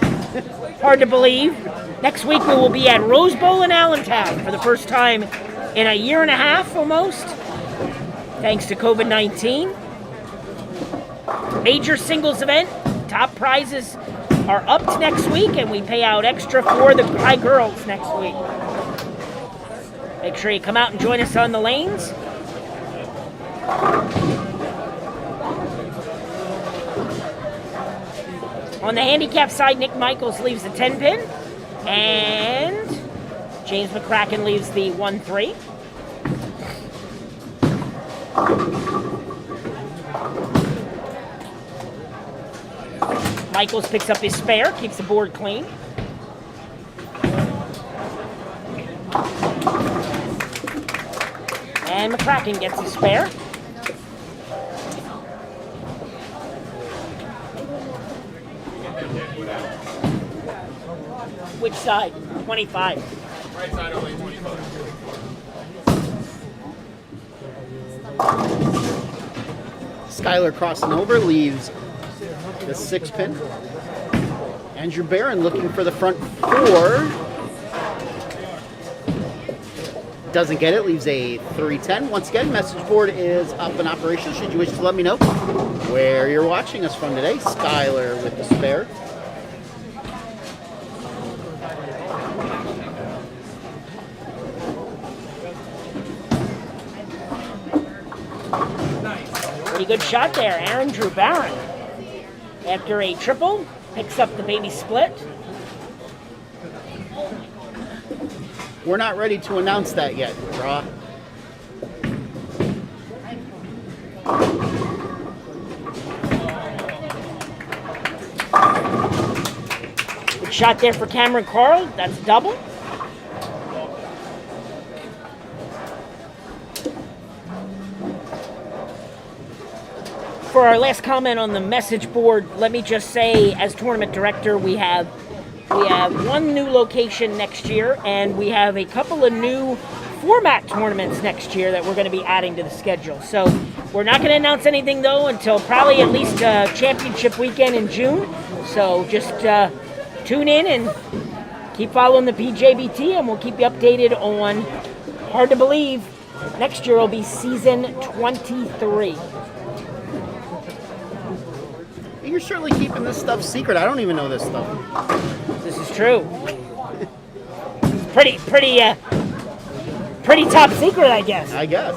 Hard to believe. Next week we will be at Rose Bowl in Allentown for the first time in a year and a half almost, thanks to COVID-19. Major singles event. Top prizes are up next week, and we pay out extra for the high girls next week. Make sure you come out and join us on the lanes. On the handicap side, Nick Michaels leaves the 10-pin, and James McCracken leaves the 1-3. Michaels picks up his spare, keeps the board clean. And McCracken gets his spare. Which side? 25. Right side only 25. Skyler crossing over leaves the 6-pin. Andrew Barron looking for the front 4. Doesn't get it, leaves a 3-10. Once again, message board is up in operation should you wish to let me know where you're watching us from today. Skyler with the spare. Pretty good shot there, Andrew Barron. After a triple, picks up the baby split. We're not ready to announce that yet, Raw. Good shot there for Cameron Carl. That's double. For our last comment on the message board, let me just say, as tournament director, we have one new location next year, and we have a couple of new format tournaments next year that we're going to be adding to the schedule. So we're not going to announce anything, though, until probably at least championship weekend in June. So just tune in and Keep following the PJBT, and we'll keep you updated on, hard to believe, next year will be season 23. You're certainly keeping this stuff secret. I don't even know this stuff. This is true. Pretty top secret, I guess. I guess.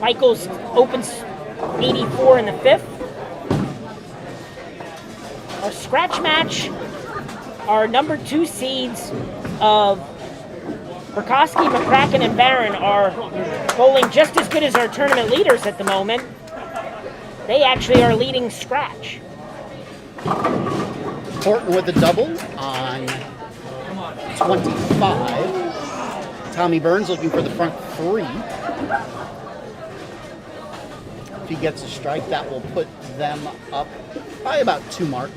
Michaels opens 84 in the 5th. Our scratch match, our number 2 seeds of Perkowski, McCracken, and Barron are bowling just as good as our tournament leaders at the moment. They actually are leading scratch. Horton with a double on 25. Tommy Burns looking for the front 3. If he gets a strike, that will put them up by about 2 marks.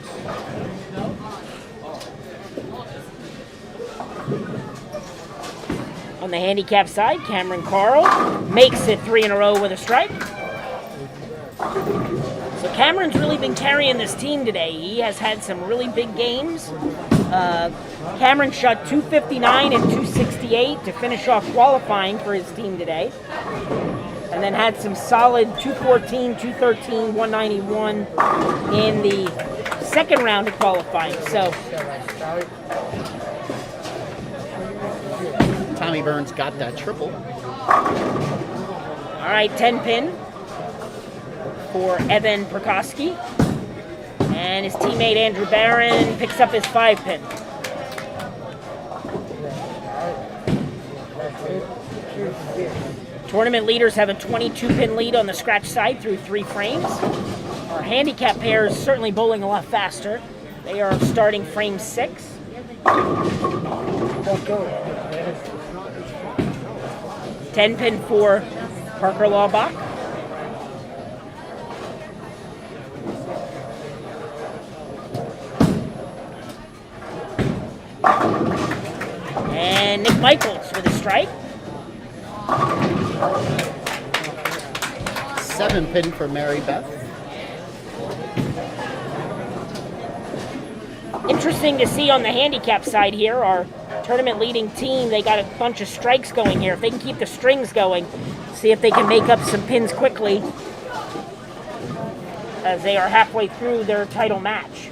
On the handicap side, Cameron Carl makes it 3 in a row with a strike. So Cameron's really been carrying this team today. He has had some really big games. Cameron shot 259 and 268 to finish off qualifying for his team today. And then had some solid 214, 213, 191 in the second round of qualifying. So Tommy Burns got that triple. all right, 10 pin for Evan Perkowski. And his teammate Andrew Barron picks up his 5 pin. Tournament leaders have a 22 pin lead on the scratch side through 3 frames. Our handicap pair is certainly bowling a lot faster. They are starting frame 6. 10 pin for Parker Laubach. And Nick Michaels with a strike. 7 pin for Mary Beth. Interesting to see on the handicap side here, our tournament leading team, they got a bunch of strikes going here. If they can keep the strings going, see if they can make up some pins quickly as they are halfway through their title match.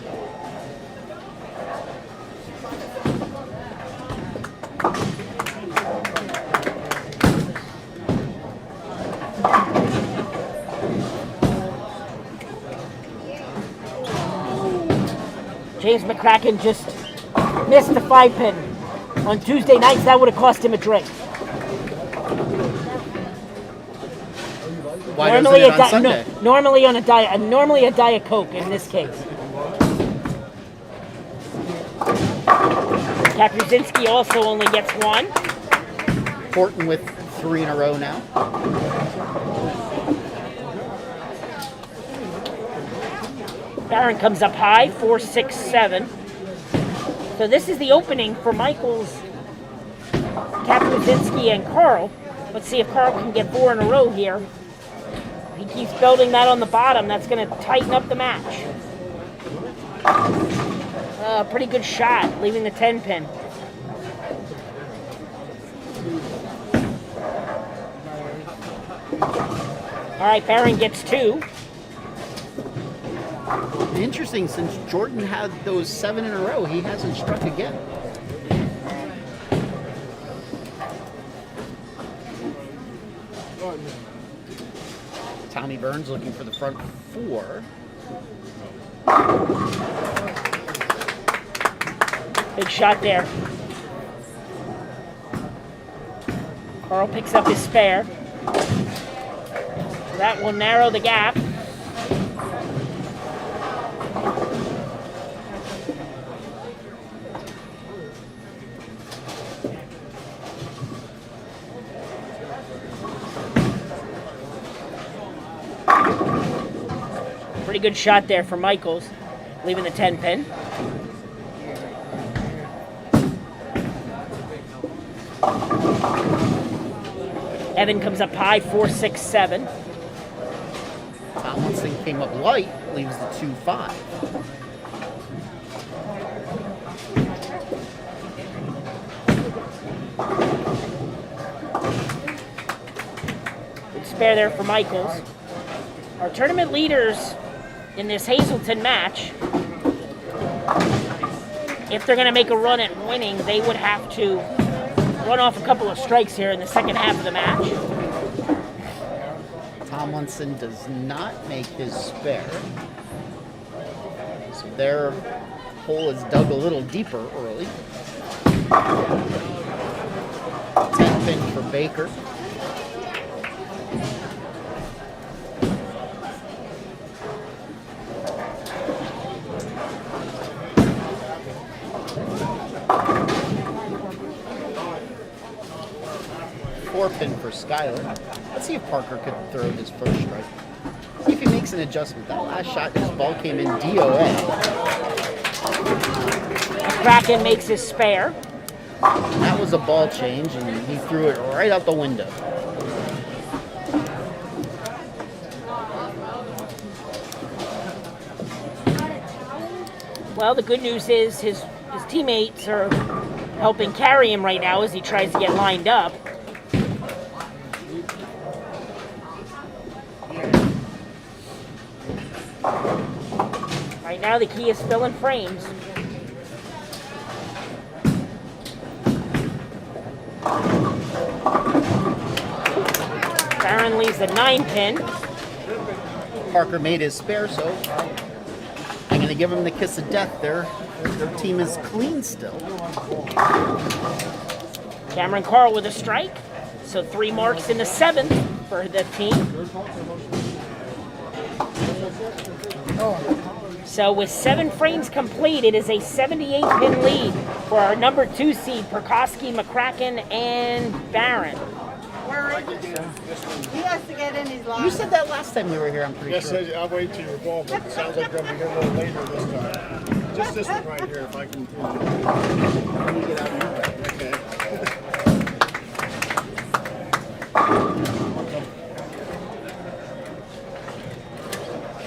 James McCracken just missed the 5 pin. On Tuesday nights, that would have cost him a drink. Why doesn't it on Sunday? Normally a Diet Coke in this case. Kapuscinski also only gets 1. Horton with 3 in a row now. Barron comes up high, 4, 6, 7. So this is the opening for Michaels, Kapuscinski, and Carl. Let's see if Carl can get 4 in a row here. If he keeps building that on the bottom, that's going to tighten up the match. Pretty good shot, leaving the 10 pin. All right, Barron gets 2. Interesting, since Jordan had those 7 in a row, he hasn't struck again. Tommy Burns looking for the front 4. Big shot there. Carl picks up his spare. That will narrow the gap. Pretty good shot there for Michaels, leaving the 10 pin. Evan comes up high, 4, 6, 7. Tomlinson came up light, leaves the 2-5. spare there for Michaels. Our tournament leaders in this Hazleton match, if they're going to make a run at winning, they would have to run off a couple of strikes here in the second half of the match. Tomlinson does not make his spare. So their hole is dug a little deeper early. 10 pin for Baker. Pin for Skyler. Let's see if Parker could throw his first strike. See if he makes an adjustment. That last shot, his ball came in DOA. Kraken makes his spare. That was a ball change, and he threw it right out the window. Well, the good news is his teammates are helping carry him right now as he tries to get lined up. Right now the key is filling frames. Barron leaves the 9 pin. Parker made his spare, so I'm going to give him the kiss of death there. Their team is clean still. Cameron Carl with a strike. So 3 marks in the 7th for the team. So with 7 frames complete, it is a 78-pin lead for our number 2 seed, Perkoski, McCracken, and Barron. He has to get in his line. You said that last time we were here, I'm pretty Yes, sure. I'll wait till you're involved, but it sounds like I'm going to be here a little later this time. Just this one right here, if I can. Let me get out of here. Okay.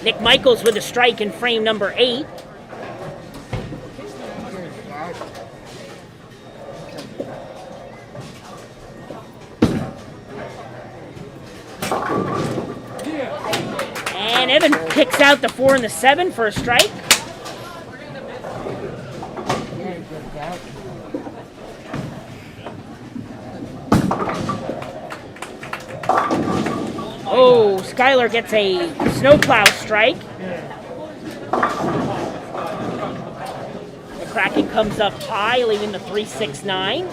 Nick Michaels with a strike in frame number 8. And Evan picks out the 4 and the 7 for a strike. Oh, Skyler gets a snowplow strike. The Kraken comes up high, leaving the 3-6-9.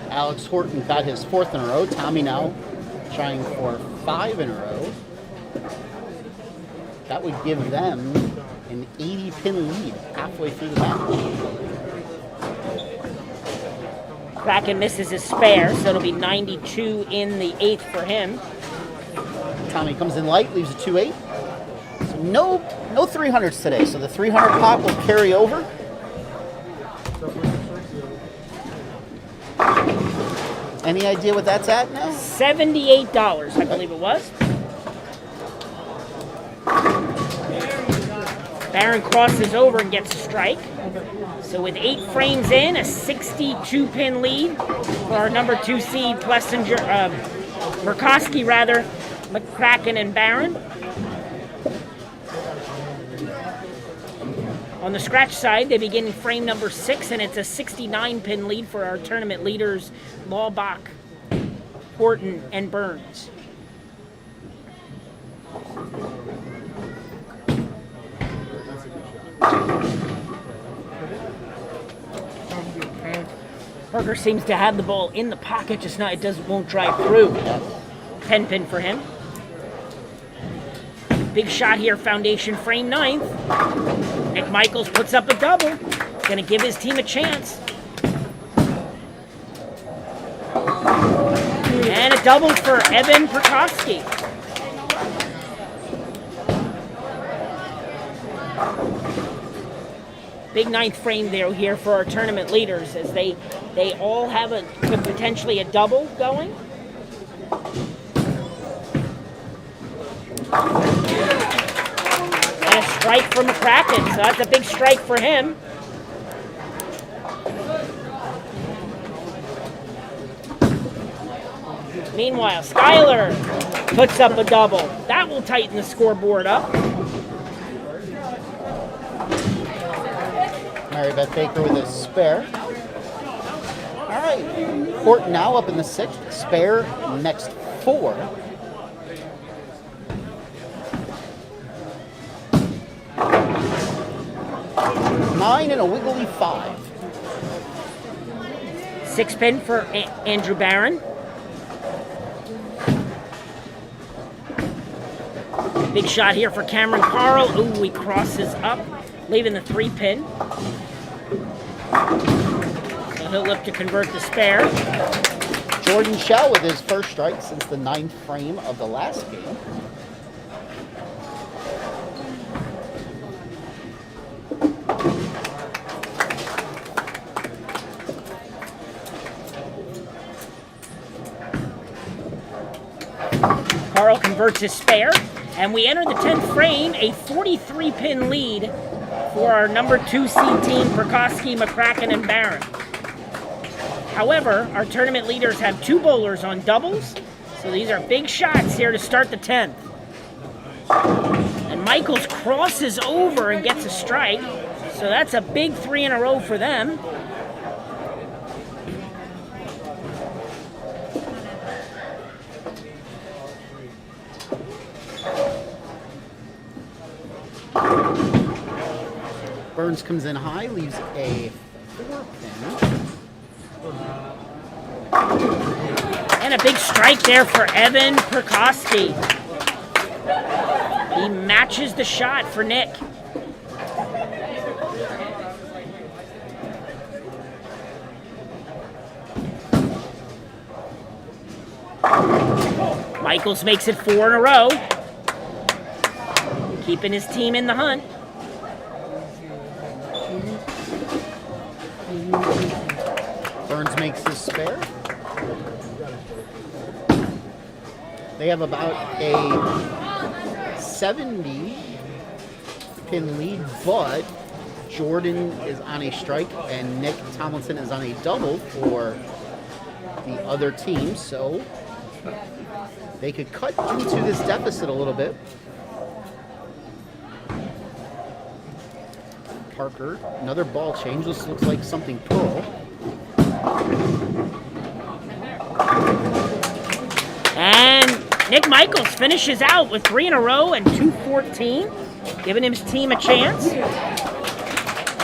Alex Horton got his 4th in a row. Tommy now trying for 5 in a row. That would give them an 80-pin lead halfway through the match. Kraken misses his spare, so it'll be 92 in the 8th for him. Tommy comes in light, leaves a 2-8. So no 300s today, so the 300 pot will carry over. Any idea what that's at now? $78, I believe it was. Barron crosses over and gets a strike. So with 8 frames in, a 62-pin lead for our number 2 seed, Perkoski rather, McCracken and Barron. On the scratch side, they begin in frame number 6, and it's a 69-pin lead for our tournament leaders, Laubach, Horton, and Burns. Parker seems to have the ball in the pocket, just not, won't drive through. 10 pin for him. Big shot here, foundation frame 9th. Nick Michaels puts up a double. Gonna give his team a chance. And a double for Evan Perkoski. Big 9th frame there here for our tournament leaders as they all have potentially a double going. And a strike from McCracken, so that's a big strike for him. Meanwhile, Skylar puts up a double. That will tighten the scoreboard up. Mary Beth Baker with a spare. All right. Court now up in the 6th. Spare next 4. Nine and a wiggly 5. 6 pin for Andrew Barron. Big shot here for Cameron Carl. Ooh, he crosses up, leaving the 3 pin. So he'll look to convert the spare. Jordan Shell with his first strike since the 9th frame of the last game. Carl converts his spare, and we enter the 10th frame, a 43-pin lead for our number 2 seed team, Prokosky, McCracken, and Barron. However, our tournament leaders have 2 bowlers on doubles, so these are big shots here to start the 10th. And Michaels crosses over and gets a strike, so that's a big 3 in a row for them. Burns comes in high, leaves a 4 pin. And a big strike there for Evan Prokosky. He matches the shot for Nick. Michaels makes it 4 in a row, keeping his team in the hunt. Burns makes his spare. They have about a 70-pin lead, but Jordan is on a strike and Nick Tomlinson is on a double for the other team, so they could cut into this deficit a little bit. Parker, another ball change. This looks like something Pearl. And Nick Michaels finishes out with 3 in a row and 214, giving his team a chance.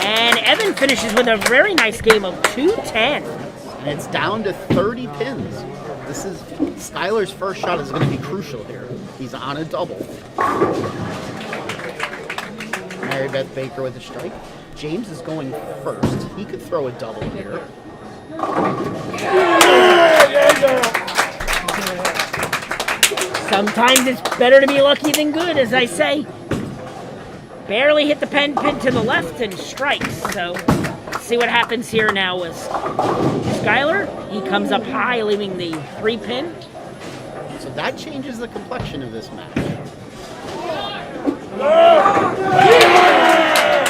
And Evan finishes with a very nice game of 210. And it's down to 30 pins. This is Skylar's first shot is going to be crucial here. He's on a double. Mary Beth Baker with a strike. James is going first. He could throw a double here. Sometimes it's better to be lucky than good, as I say. Barely hit the pin to the left and strikes. So let's see what happens here now with Skylar. He comes up high, leaving the 3 pin. So that changes the complexion of this match.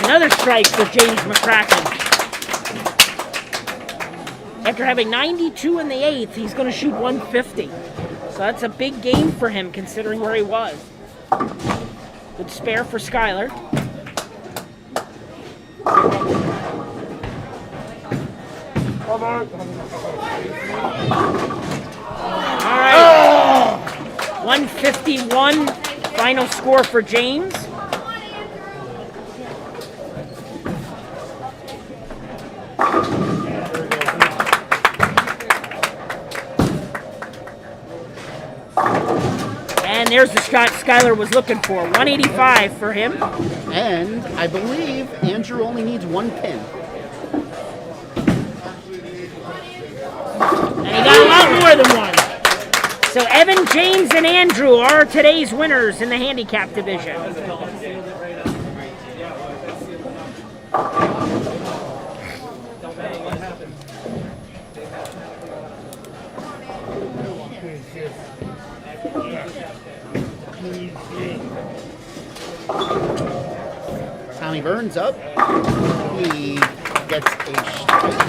Another strike for James McCracken. After having 92 in the 8th, he's going to shoot 150. So that's a big game for him considering where he was. Good spare for Skylar. All right. 151 final score for James. And there's the shot Skylar was looking for. 185 for him. And I believe Andrew only needs 1 pin. And he got a lot more than one. So Evan, James, and Andrew are today's winners in the handicap division. Tommy Burns up. He gets a strike.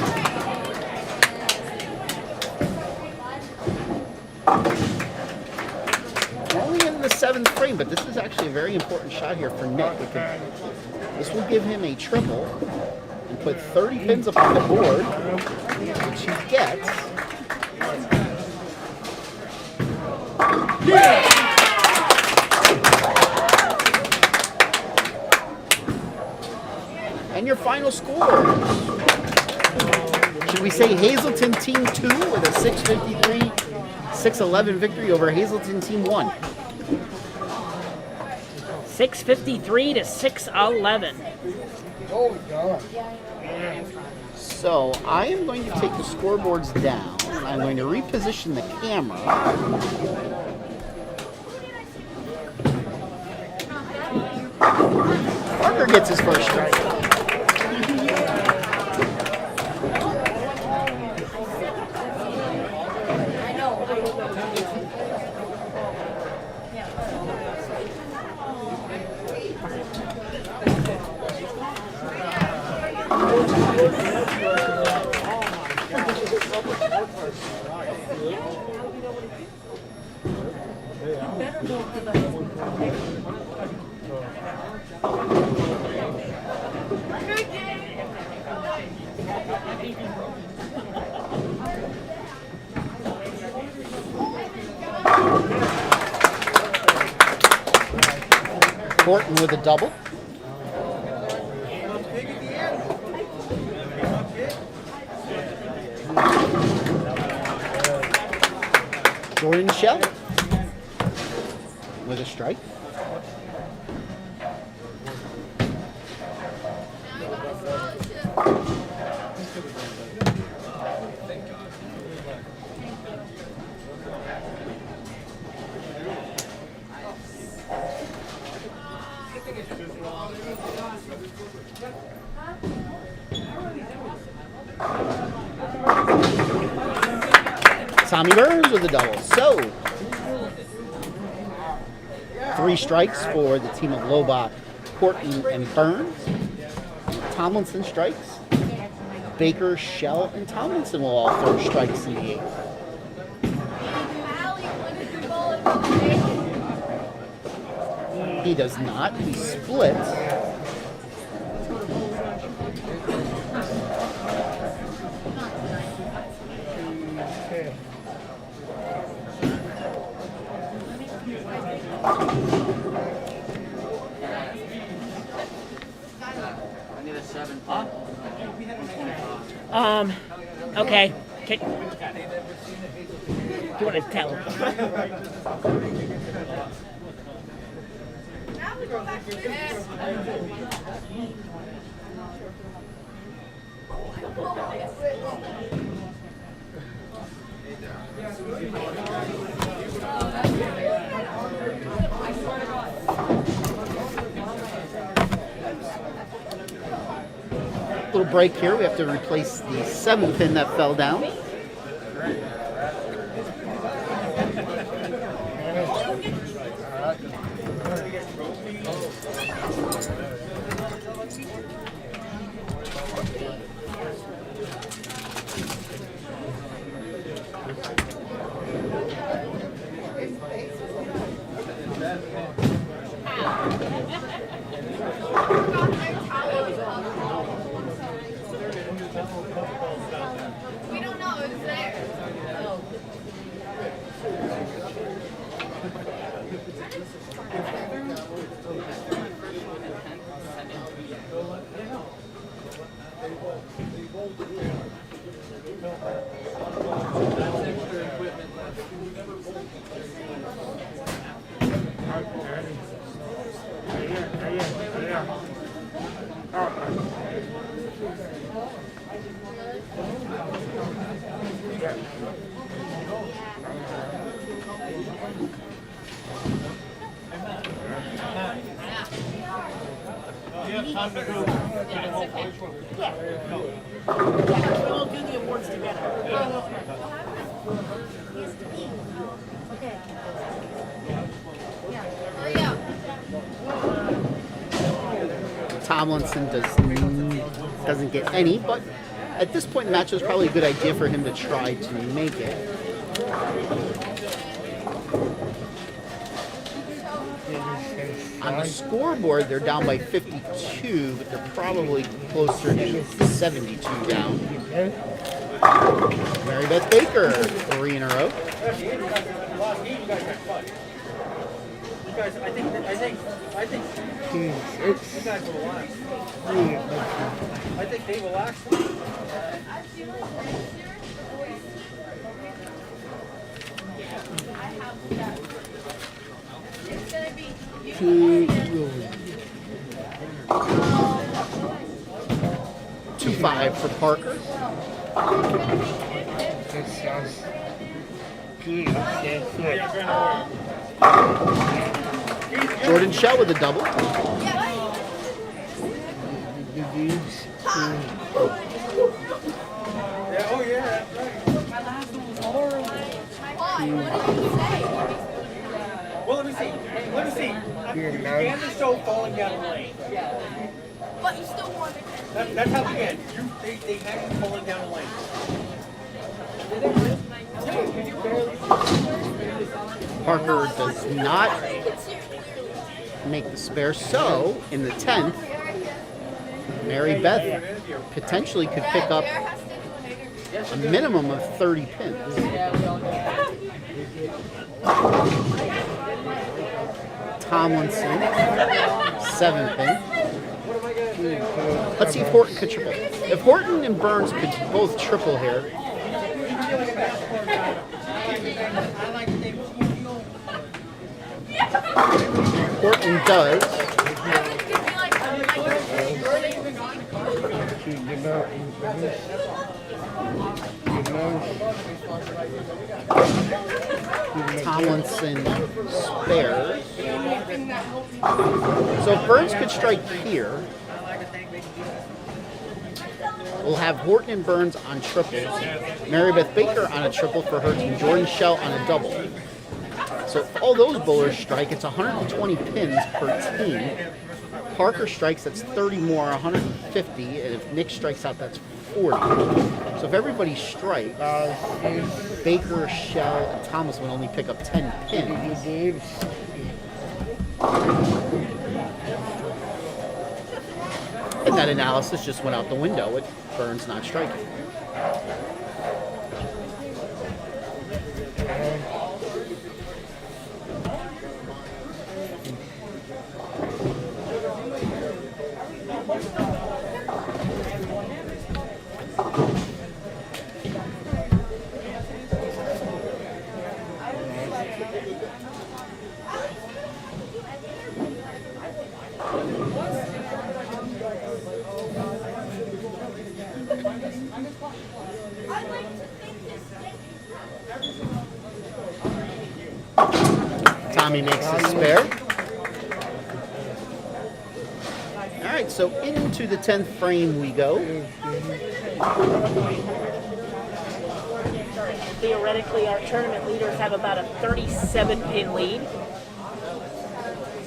7th frame, but this is actually a very important shot here for Nick. This will give him a triple and put 30 pins up on the board, which he gets. And your final scores. Should we say Hazelton Team 2 with a 653-611 victory over Hazelton Team 1? 653 to 611. Oh, God. So I am going to take the scoreboards down. I'm going to reposition the camera. Parker gets his first strike. Horton with a double. Jordan Shell with a strike. Tommy Burns with a double. So, 3 strikes for the team of Lobach, Horton, and Burns. Tomlinson strikes. Baker, Shell, and Tomlinson will all throw strikes in the 8th. He does not. He splits. Okay. Do you want to tell? Little break here. We have to replace the 7th pin that fell down. We don't know, it's there. Time to go. We'll do the awards together. Okay. Hurry up. Tomlinson doesn't get any, but at this point in the match, it was probably a good idea for him to try to make it. On the scoreboard, they're down by 52, but they're probably closer to 72 down. Mary Beth Baker, 3 in a row. Guys, I think you guys will relax. I think they relaxed. Two 5 for Parker. Jordan Shell with a double. Yeah, oh yeah, that's right. Well, let me see. And the show falling down the lane. But you still want it. That's how they end. They had you falling down the lane. Parker does not make the spare. So, in the 10th, Mary Beth potentially could pick up a minimum of 30 pins. Tomlinson, 7 pin. Let's see if Horton could triple. If Horton and Burns could both triple here, Horton does. Tomlinson spares. So if Burns could strike here, we'll have Horton and Burns on triples, Mary Beth Baker on a triple for her team, Jordan Shell on a double. So if all those bowlers strike, it's 120 pins per team. Parker strikes, that's 30 more, 150, and if Nick strikes out, that's 40. So if everybody strikes, Baker, Shell, and Thomas would only pick up 10 pins. And that analysis just went out the window with Burns not striking. Tommy makes his spare. All right, so into the 10th frame we go. Theoretically, our tournament leaders have about a 37-pin lead.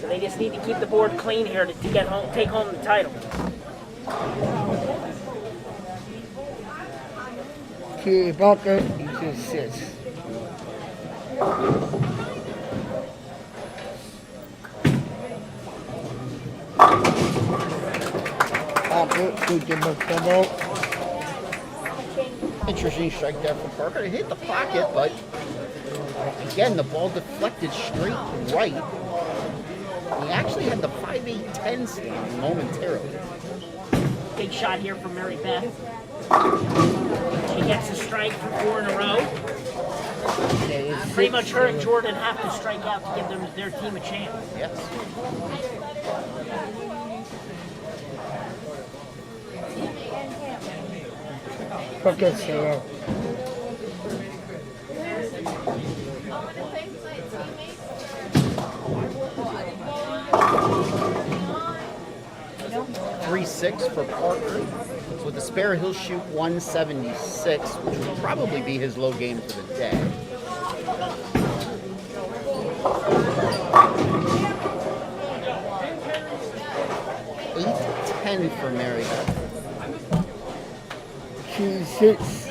So they just need to keep the board clean here to get home, take home the title. Okay, Parker into 6. Interesting strike there from Parker. It hit the pocket, but again, the ball deflected straight right. He actually had the 5-8-10 stand momentarily. Big shot here from Mary Beth. She gets a strike for 4 in a row. Pretty much her and Jordan have to strike out to give their team a chance. Yes. Parker 0. Three 6 for Parker. So with the spare, he'll shoot 176, which will probably be his low game for the day. $8-10 for Mary Beth. 2-6.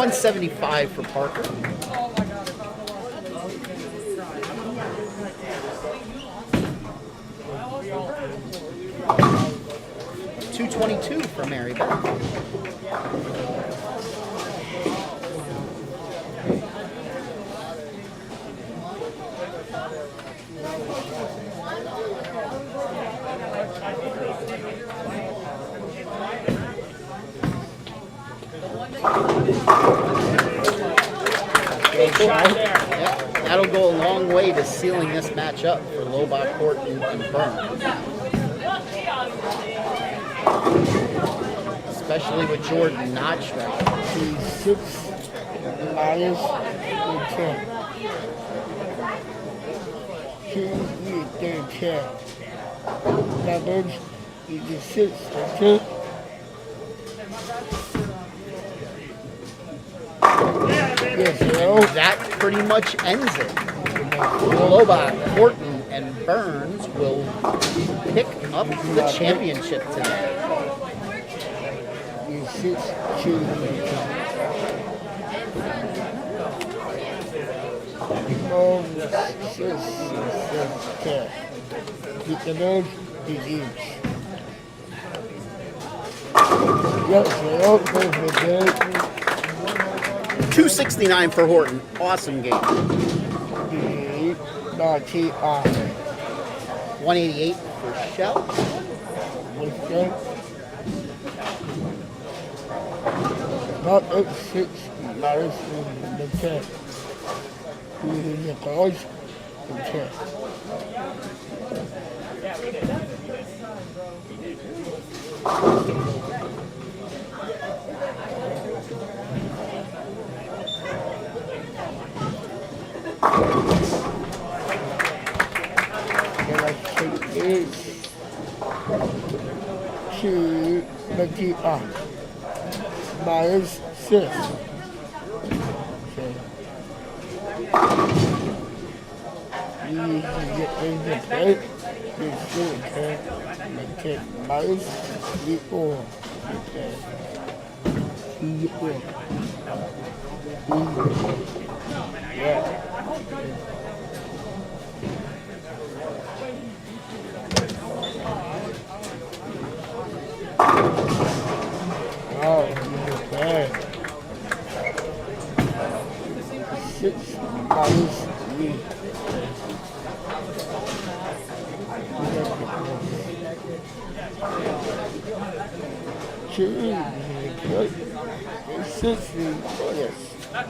175 for Parker. $222 for Mary Beth. Yep, that'll go a long way to sealing this match up for Lobach, Horton, and Burns. Especially with Jordan not striking. He's 6 minus 10. He's 10. Numbers, he's 6 and 2. Yes, well, That pretty much ends it. Lobach, Horton, and Burns will pick up the championship today. he's 6 2 10. Get the nose, he's each. Yes, well, goes for good. 269 for Horton. Awesome game. He naughty on 188 for Shell. with them. Not at 6 minus the 10. Using the cards and 10. Then I take this to the DR minus 6. Okay. You get in the plate, you still can take minus 4. Okay. Yeah. Oh, okay. 6 minus 3. Two, 60 bonus. All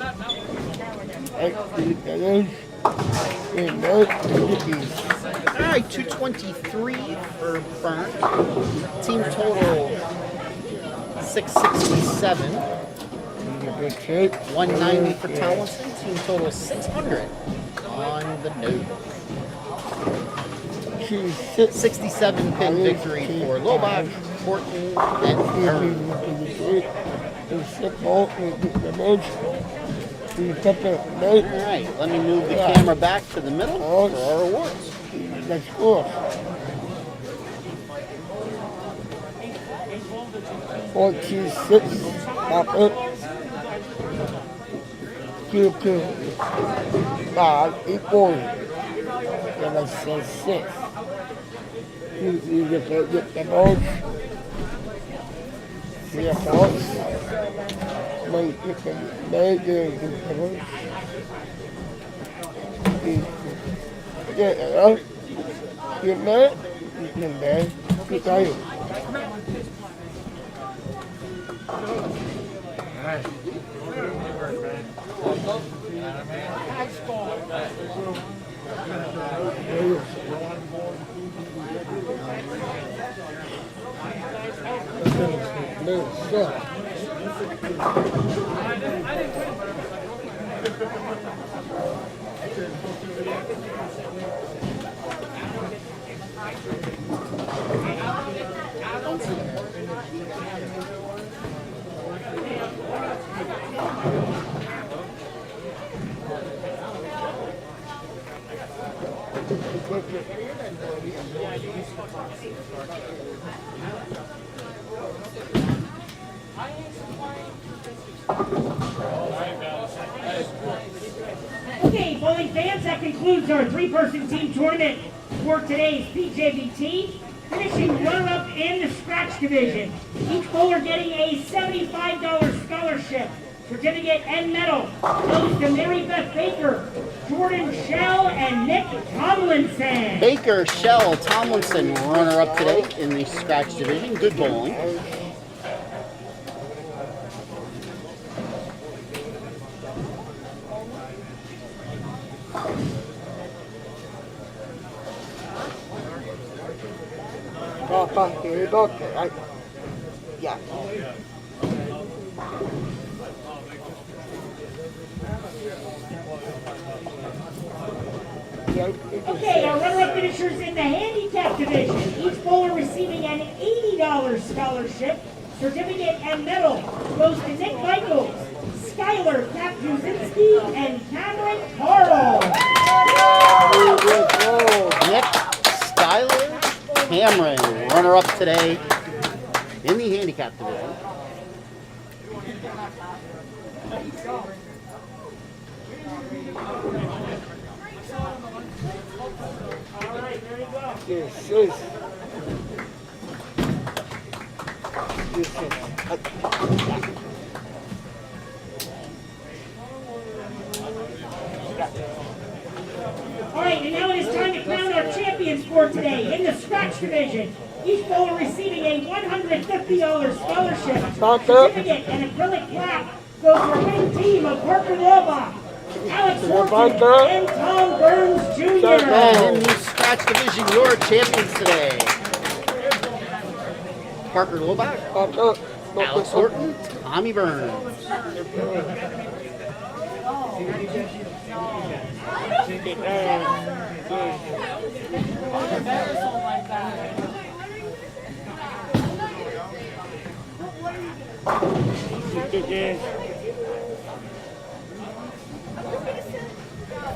right, 223 for Burns. Team total 667. 190 for Tomlinson. Team total 600 on the nose. 67 pin victory for Lobach, Horton, and Burns. All right, let me move the camera back to the middle for our awards. That's cool. 46, pop up. Q2, 5, equal. Then I said 6. You get the most. Yeah, folks. Wait, you can make it. Yeah, you made you can make you tell you. bowling fans, that concludes our three-person team tournament for today's PJBT. Finishing runner-up in the scratch division. Each bowler getting a $75 scholarship, certificate, and medal goes to Mary Beth Baker, Jordan Shell, and Nick Tomlinson. Baker, Shell, Tomlinson, runner-up today in the scratch division. Good bowling. Yeah. Okay, our runner-up finishers in the handicap division. Each bowler receiving an $80 scholarship, certificate, and medal goes to Nick Michaels, Skylar Kapjuzinski, and Cameron Carl. Nick, Skylar, Cameron, runner-up today in the handicap division. Yes, yes. All right, and now it is time to crown our champions for today in the scratch division. Each bowler receiving a $150 scholarship, certificate, and acrylic plaque goes to our winning team of Parker Lobach, Alex Horton, and Tom Burns Jr. And in the scratch division, your champions today. Parker Lobach, Alex Horton, Tommy Burns.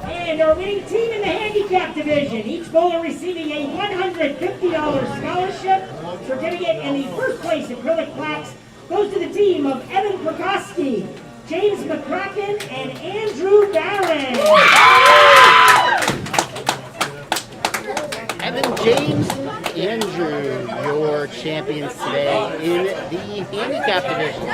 And our winning team in the handicap division, each bowler receiving a $150 scholarship, certificate, and the first place acrylic plaques goes to the team of Evan Prokosky, James McCracken, and Andrew Barron. Evan, James, Andrew, your champions today in the handicap division.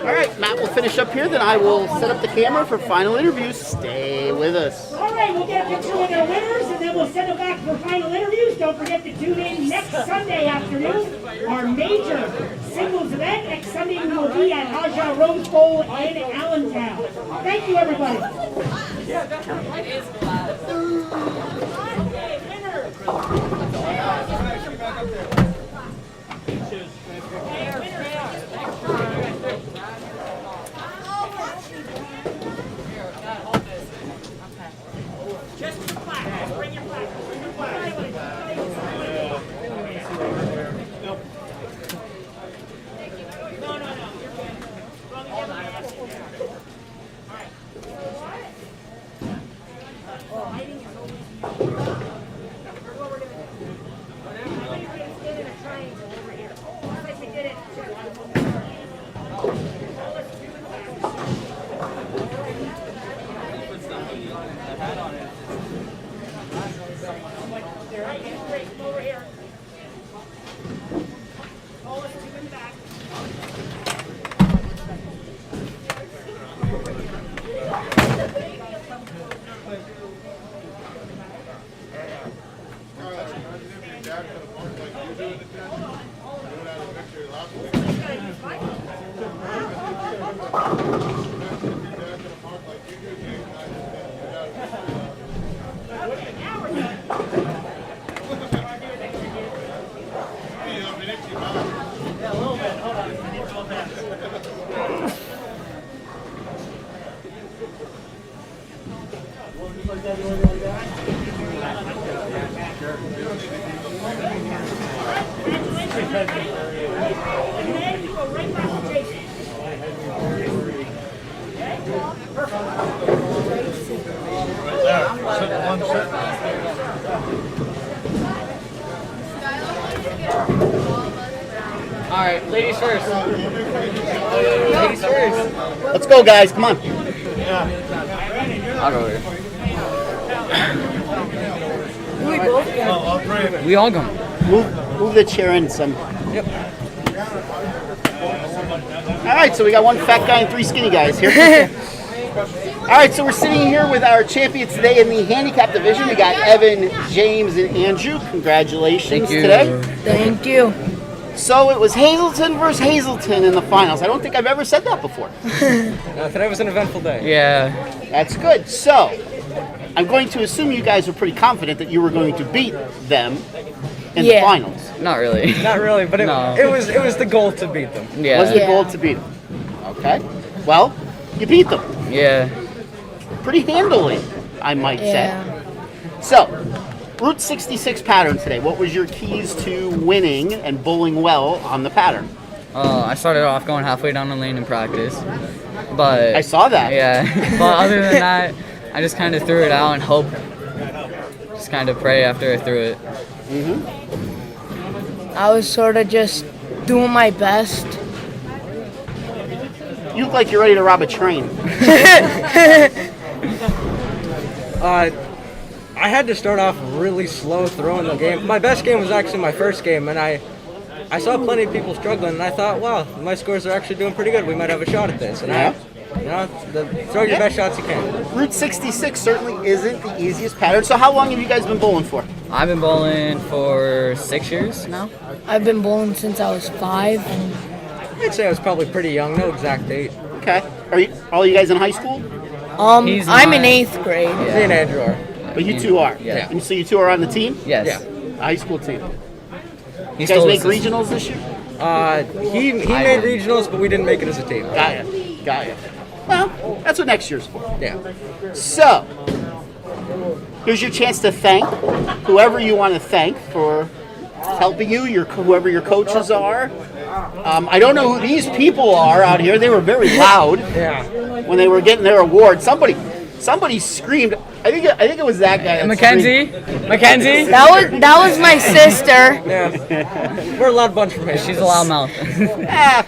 All right, Matt will finish up here, then I will set up the camera for final interviews. Stay with us. All right, we'll get a picture with our winners, and then we'll send them back for final interviews. Don't forget to tune in next Sunday afternoon, our major singles event. Next Sunday we will be at Aja Rose Bowl in Allentown. Thank you, everybody. Just the plaque. Just bring your plaque. Bring your plaque. No. You're good. All right. Lighting is always what we're going to do. I think we're going to stand in a triangle over here. Just like we did it. Over here. Hold us to the back. All right, ladies first. Ladies first. Let's go, guys. Come on. Yeah. I'll go here. We all go. Move the chair in some. Yep. All right, so we got one fat guy and three skinny guys here. All right, so we're sitting here with our champions today in the handicap division. We got Evan, James, and Andrew. Congratulations today. Thank you. So it was Hazelton versus Hazelton in the finals. I don't think I've ever said that before. Today was an eventful day. Yeah. That's good. So I'm going to assume you guys were pretty confident that you were going to beat them in the finals. Not really. Not really, but it was the goal to beat them. Yeah. Was the goal to beat them? Okay. Well, you beat them Yeah. pretty handily, I might say. So, Route 66 pattern today. What was your keys to winning and bowling well on the pattern? I started off going halfway down the lane in practice, but I saw that. Yeah. But other than that, I just kind of threw it out and hope. Just kind of pray after I threw it. I was sort of just doing my best. You look like you're ready to rob a train. I had to start off really slow throwing the game. My best game was actually my first game, and I saw plenty of people struggling, and I thought, wow, my scores are actually doing pretty good. We might have a shot at this. And throw your best shots you can. Route 66 certainly isn't the easiest pattern. So how long have you guys been bowling for? I've been bowling for 6 years now. I've been bowling since I was 5. I'd say I was probably pretty young, no exact date. Okay. Are you all you guys in high school? I'm in not. 8th grade. Me and Andrew are. But you two are. Yeah. And so you two are on the team? Yes. Yeah. The high school team. He You guys stole make this- regionals this year? He made regionals, but we didn't make it as a team. Got ya. Well, that's what next year's for. Yeah. So, here's your chance to thank whoever you want to thank for helping you, whoever your coaches are. I don't know who these people are out here. They were very loud when they were getting their award. Somebody screamed. I think it was that guy. That Mackenzie? Mackenzie? That was my sister. Yeah. We're a loud bunch from here. She's a loud mouth.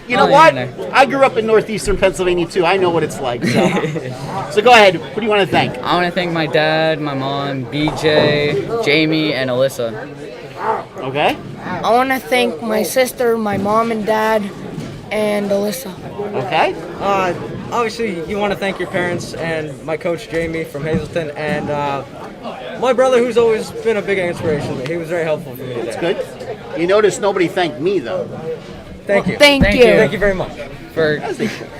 You know what? I grew up in northeastern Pennsylvania too. I know what it's like. So go ahead. Who do you want to thank? I want to thank my dad, my mom, BJ, Jamie, and Alyssa. Okay. I want to thank my sister, my mom and dad, and Alyssa. Okay. Obviously, you want to thank your parents and my coach Jamie from Hazelton, and my brother, who's always been a big inspiration to me. He was very helpful for me today. That's good. You notice nobody thanked me though. Thank you. Thank you. Thank you very much. For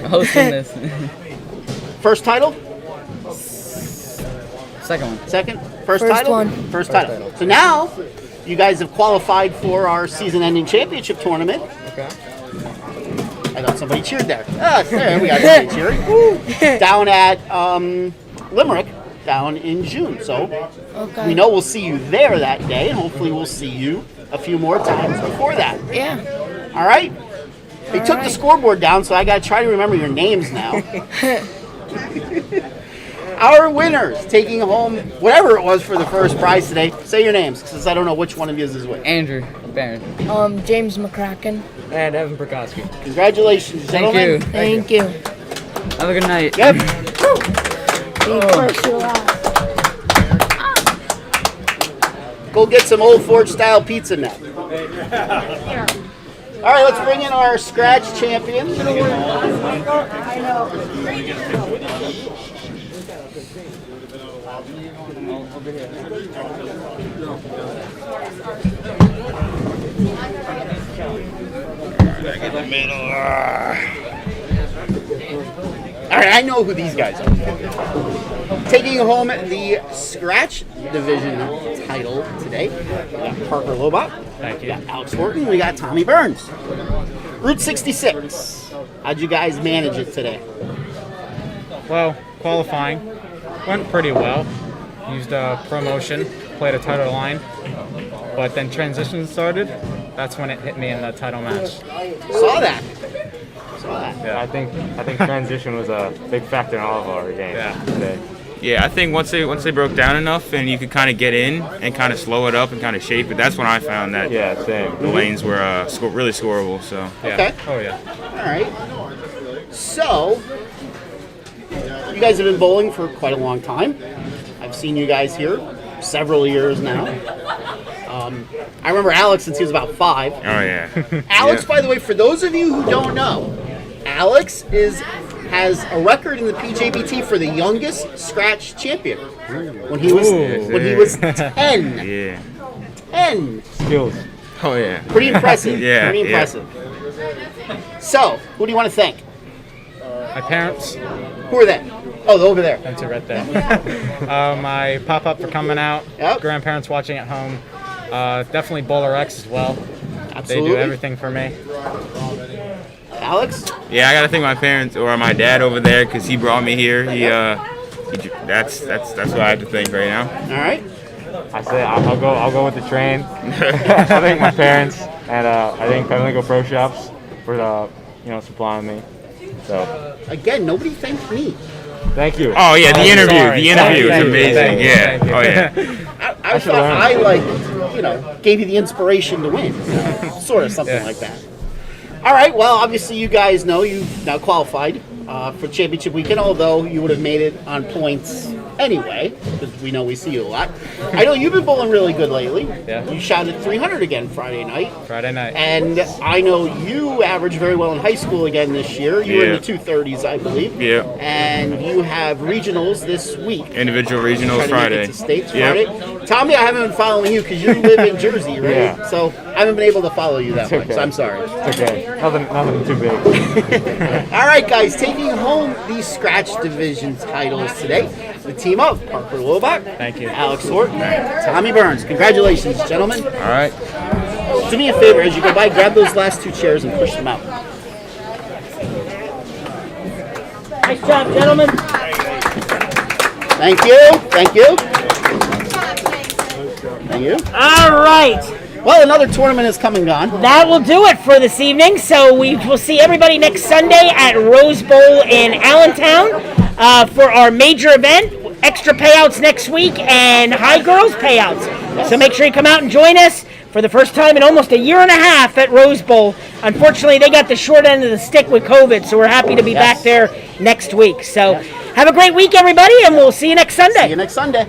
hosting this. First title? Second one. Second? First First title? one. First title. So now, you guys have qualified for our season-ending championship tournament. Okay. I thought somebody cheered there. There we got somebody cheering. Woo. Down at Limerick, down in June. So we know we'll see you there that day, and hopefully we'll see you a few more times before that. Yeah. All right? They took the scoreboard down, so I got to try to remember your names now. Our winners taking home whatever it was for the first prize today. Say your names, since I don't know which one of you is which. Andrew Barron. James McCracken. And Evan Prokowski. Congratulations, Thank gentlemen. you. Thank you. Have a good night. Yep. Go get some Old Forge style pizza now. All right, let's bring in our scratch champion. All right, I know who these guys are. Taking home the scratch division title today, we got Parker Lobot. Thank you. We got Alex Horton. We got Tommy Burns. Route 66. How'd you guys manage it today? Well, qualifying went pretty well. Used a promotion, played a title line, but then transition started. That's when it hit me in the title match. Saw that. Yeah, I think transition was a big factor in all of our games today. Yeah, I think once they broke down enough and you could kind of get in and kind of slow it up and kind of shape it, that's when I found that the lanes were really scoreable. So Okay. Oh yeah. All right. So, You guys have been bowling for quite a long time. I've seen you guys here several years now. I remember Alex since he was about 5. Oh yeah. Alex, by the way, for those of you who don't know, Alex has a record in the PJBT for the youngest scratch champion. When he was 10. Yeah. 10. Skills. Oh yeah. Pretty impressive. Yeah. Pretty impressive. So, who do you want to thank? My parents. Who are they? Oh, over there. That's it right there. My pop-up for coming out. Yep. Grandparents watching at home. Definitely Bowler X as well. Absolutely. They do everything for me. Alex? Yeah, I gotta thank my parents or my dad over there because he brought me here. That's what I have to thank right now. All right. I say I'll go with the train. I thank my parents and I thank Pemmico Pro Shops for supplying me. So Again, nobody thanked me. thank you. Oh yeah, the interview. sorry. The interview was Thank you. amazing. Thank you. Yeah. Thank you. Oh yeah. I thought I gave you the inspiration to win. Sort of something like that. All right, well, obviously you guys know you've now qualified for championship weekend, although you would have made it on points anyway, because we know we see you a lot. I know you've been bowling really good lately. Yeah. You shot at 300 again Friday night. Friday night. And I know you averaged very well in high school again this year. You were in the 230s, I believe. Yeah. And you have regionals this week. Individual regionals Trying to make Friday. it to states Yep. Friday. Tommy, I haven't been following you because you live in Jersey, right? Yeah. So I haven't been able to follow you that It's much. okay. So I'm sorry. It's okay. Nothing too big. All right, guys, taking home these scratch division titles today, the team of Parker Lobach, Thank you. Alex Horton, Tommy Burns. Congratulations, gentlemen. All right. Do me a favor, as you go by, grab those last 2 chairs and push them out. Nice job, gentlemen. Thank you. Thank you. Thank you. All right. Well, another tournament is come and gone. That will do it for this evening. So we will see everybody next Sunday at Rose Bowl in Allentown for our major event. Extra payouts next week and high girls payouts. So make sure you come out and join us for the first time in almost a year and a half at Rose Bowl. Unfortunately, they got the short end of the stick with COVID, so we're happy to be back there next week. So have a great week, everybody, and we'll see you next Sunday. See you next Sunday.